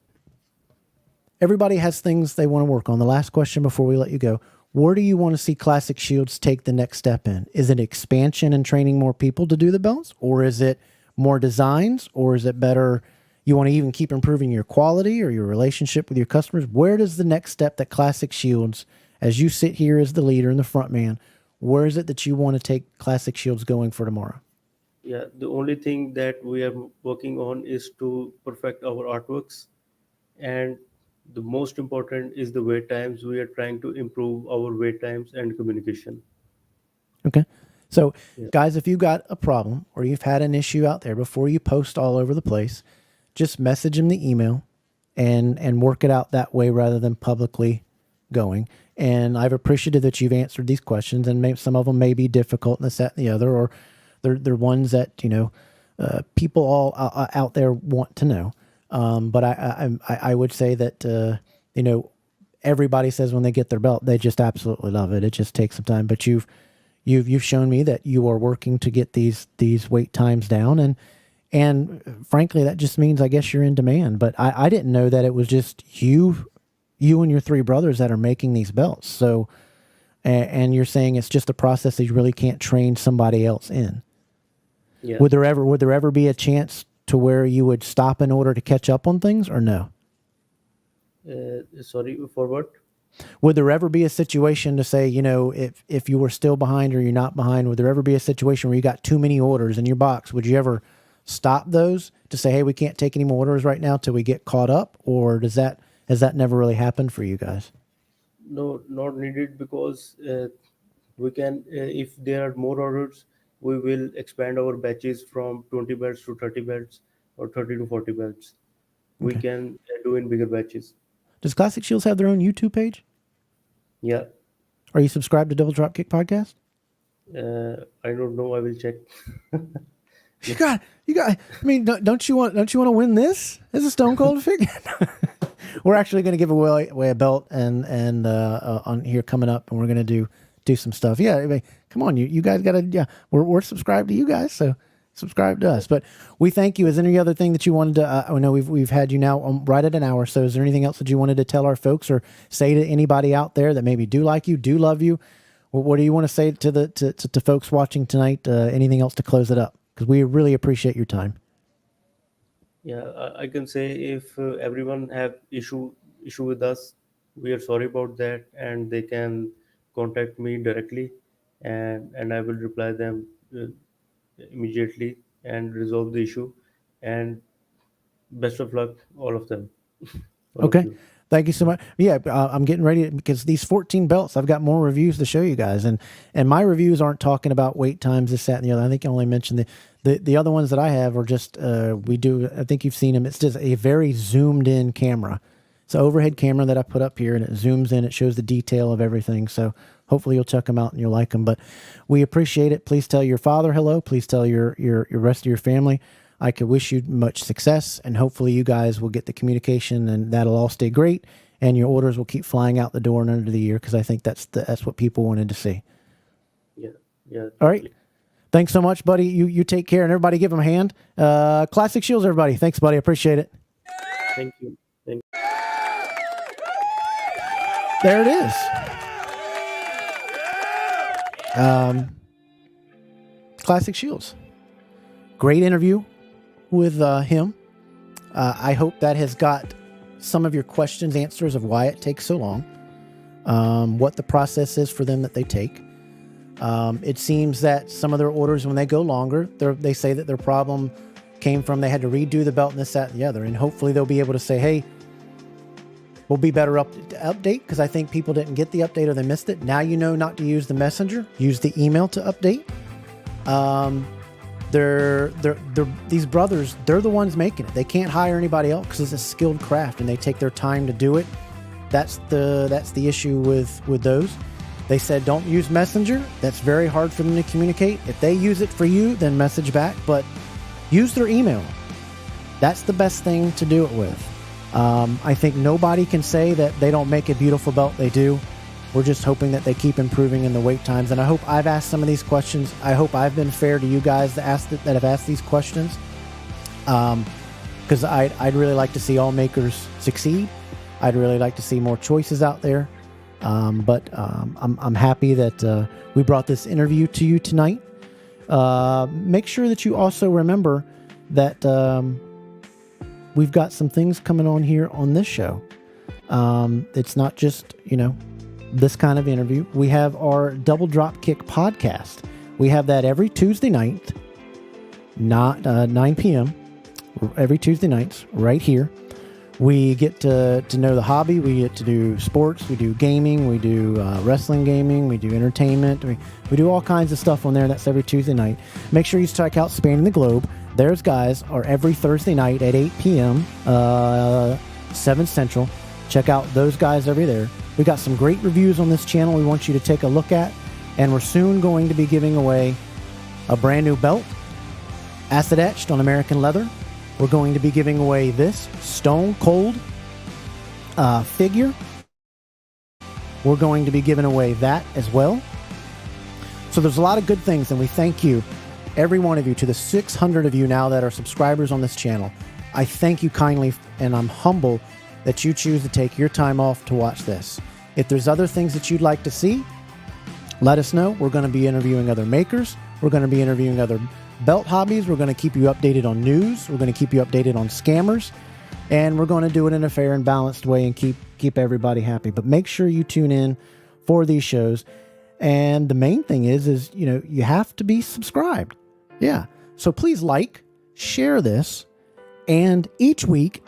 everybody has things they want to work on. The last question before we let you go. Where do you want to see Classic Shields take the next step in? Is it expansion and training more people to do the belts? Or is it more designs? Or is it better? You want to even keep improving your quality or your relationship with your customers? Where does the next step that Classic Shields, as you sit here as the leader and the front man, where is it that you want to take Classic Shields going for tomorrow? yeah. The only thing that we are working on is to perfect our artworks, and the most important is the wait times. We are trying to improve our wait times and communication. Okay. So, Yeah, guys, if you got a problem or you've had an issue out there before you post all over the place, just message them the email and work it out that way rather than publicly going. And I've appreciated that you've answered these questions, and maybe some of them may be difficult, and this, that, and the other, or they're ones that people all out there want to know. But I would say that everybody says when they get their belt, they just absolutely love it. It just takes some time, but you've shown me that you are working to get these wait times down, and frankly, that just means I guess you're in demand. But I didn't know that it was just you and your three brothers that are making these belts. So, and you're saying it's just a process that you really can't train somebody else in. yeah. Would there ever be a chance to where you would stop in order to catch up on things, or no? Sorry for what? Would there ever be a situation to say, if you were still behind or you're not behind, would there ever be a situation where you got too many orders in your box? Would you ever stop those to say, hey, we can't take any more orders right now till we get caught up? Or has that never really happened for you guys? No, not needed because we can, if there are more orders, we will expand our batches from 20 belts to 30 belts or 30 to 40 belts. We Okay. can do in bigger batches. Does Classic Shields have their own YouTube page? Yeah, Are you subscribed to Double Dropkick Podcast? I don't know. I will check. You got. I mean, don't you want to win this as a Stone Cold figure? we're actually going to give away a belt and on here coming up, and we're going to do some stuff. Yeah, I mean, come on, you guys got to. Yeah, we're subscribed to you guys, so subscribe to us. But we thank you. Is there any other thing that you wanted to? I know we've had you now right at an hour. So is there anything else that you wanted to tell our folks or say to anybody out there that maybe do like you, do love you? What do you want to say to to folks watching tonight? Anything else to close it up? Because we really appreciate your time. Yeah, I can say if everyone have issue with us, we are sorry about that, and they can contact me directly, and I will reply them immediately and resolve the issue. And best of luck, all of them, all of Okay. you. Thank you so much. Yeah, I'm getting ready because these 14 belts, I've got more reviews to show you guys, and my reviews aren't talking about wait times, this, that, and the other. I think I only mentioned the other ones that I have are just we do. I think you've seen them. It's just a very zoomed in camera. It's an overhead camera that I put up here, and it zooms in. It shows the detail of everything. So hopefully you'll check them out and you'll like them. But we appreciate it. Please tell your father hello. Please tell your rest of your family. I could wish you much success, and hopefully you guys will get the communication, and that'll all stay great, and your orders will keep flying out the door and under the year, because I think that's what people wanted to see. Yeah, All right. Thanks so much, buddy. You take care, and everybody give him a hand. Classic Shields, everybody. Thanks, buddy. I appreciate it. Thank you. There it is. Classic Shields. Great interview with him. I hope that has got some of your questions, answers of why it takes so long, what the process is for them that they take. It seems that some of their orders, when they go longer, they say that their problem came from they had to redo the belt and this, that, and the other. And hopefully they'll be able to say, hey, we'll be better to update, because I think people didn't get the update or they missed it. Now you know not to use the messenger. Use the email to update. These brothers, they're the ones making it. They can't hire anybody else because it's a skilled craft and they take their time to do it. That's the issue with those. They said don't use messenger. That's very hard for them to communicate. If they use it for you, then message back, but use their email. That's the best thing to do it with. I think nobody can say that they don't make a beautiful belt. They do. We're just hoping that they keep improving in the wait times. And I hope I've asked some of these questions. I hope I've been fair to you guys that have asked these questions. Because I'd really like to see all makers succeed. I'd really like to see more choices out there. But I'm happy that we brought this interview to you tonight. Make sure that you also remember that we've got some things coming on here on this show. It's not just, this kind of interview. We have our Double Dropkick podcast. We have that every Tuesday night, not 9 p.m. Every Tuesday nights, right here. We get to know the hobby. We get to do sports. We do gaming. We do wrestling gaming. We do entertainment. We do all kinds of stuff on there. That's every Tuesday night. Make sure you check out Spanning the Globe. Theirs guys are every Thursday night at 8 p.m., 7 Central. Check out those guys over there. We got some great reviews on this channel we want you to take a look at, and we're soon going to be giving away a brand new belt, acid etched on American leather. We're going to be giving away this Stone Cold figure. We're going to be giving away that as well. So there's a lot of good things, and we thank you, every one of you, to the 600 of you now that are subscribers on this channel. I thank you kindly, and I'm humble that you choose to take your time off to watch this. If there's other things that you'd like to see, let us know. We're going to be interviewing other makers. We're going to be interviewing other belt hobbies. We're going to keep you updated on news. We're going to keep you updated on scammers. And we're going to do it in a fair and balanced way and keep everybody happy. But make sure you tune in for these shows. And the main thing is you have to be subscribed. Yeah. So please share this, and each week,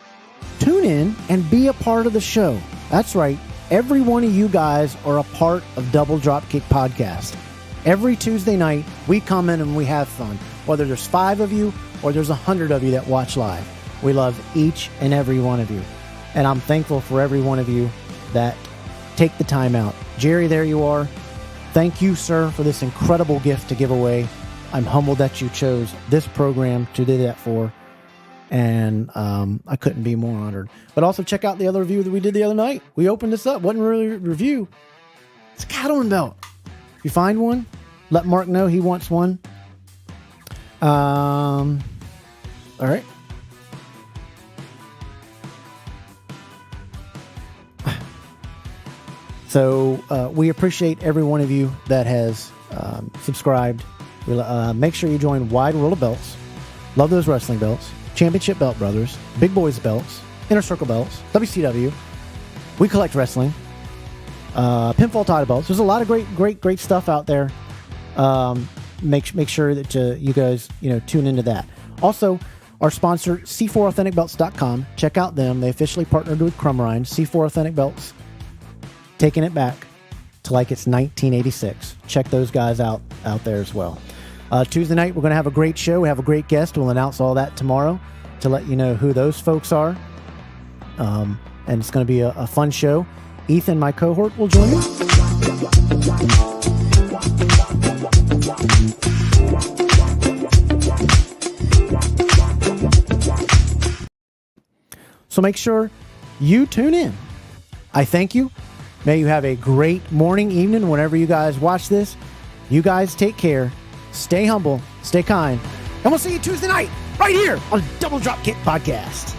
tune in and be a part of the show. That's right. Every one of you guys are a part of Double Dropkick Podcast. Every Tuesday night, we come in and we have fun. Whether there's 5 of you or there's 100 of you that watch live. We love each and every one of you. And I'm thankful for every one of you that take the time out. Jerry, there you are. Thank you, sir, for this incredible gift to give away. I'm humbled that you chose this program to do that for. And I couldn't be more honored. But also check out the other review that we did the other night. We opened this up. Wasn't really a review. It's a cattleman belt. If you find one, let Mark know he wants one. All right. So we appreciate every one of you that has subscribed. Make sure you join Wide World of Belts. Love those wrestling belts. Championship Belt Brothers. Big Boys belts. Inner Circle belts. WCW. We collect wrestling. Pinfall title belts. There's a lot of great stuff out there. Make sure that you guys tune into that. Also, our sponsor, C4AuthenticBelts.com. Check out them. They officially partnered with Crumrine. C4 Authentic Belts. Taking it back to like it's 1986. Check those guys out there as well. Tuesday night, we're going to have a great show. We have a great guest. We'll announce all that tomorrow to let you know who those folks are. And it's going to be a fun show. Ethan, my cohort, will join me. So make sure you tune in. I thank you. May you have a great morning, evening, whenever you guys watch this. You guys take care. Stay humble. Stay kind. And we'll see you Tuesday night right here on Double Dropkick Podcast.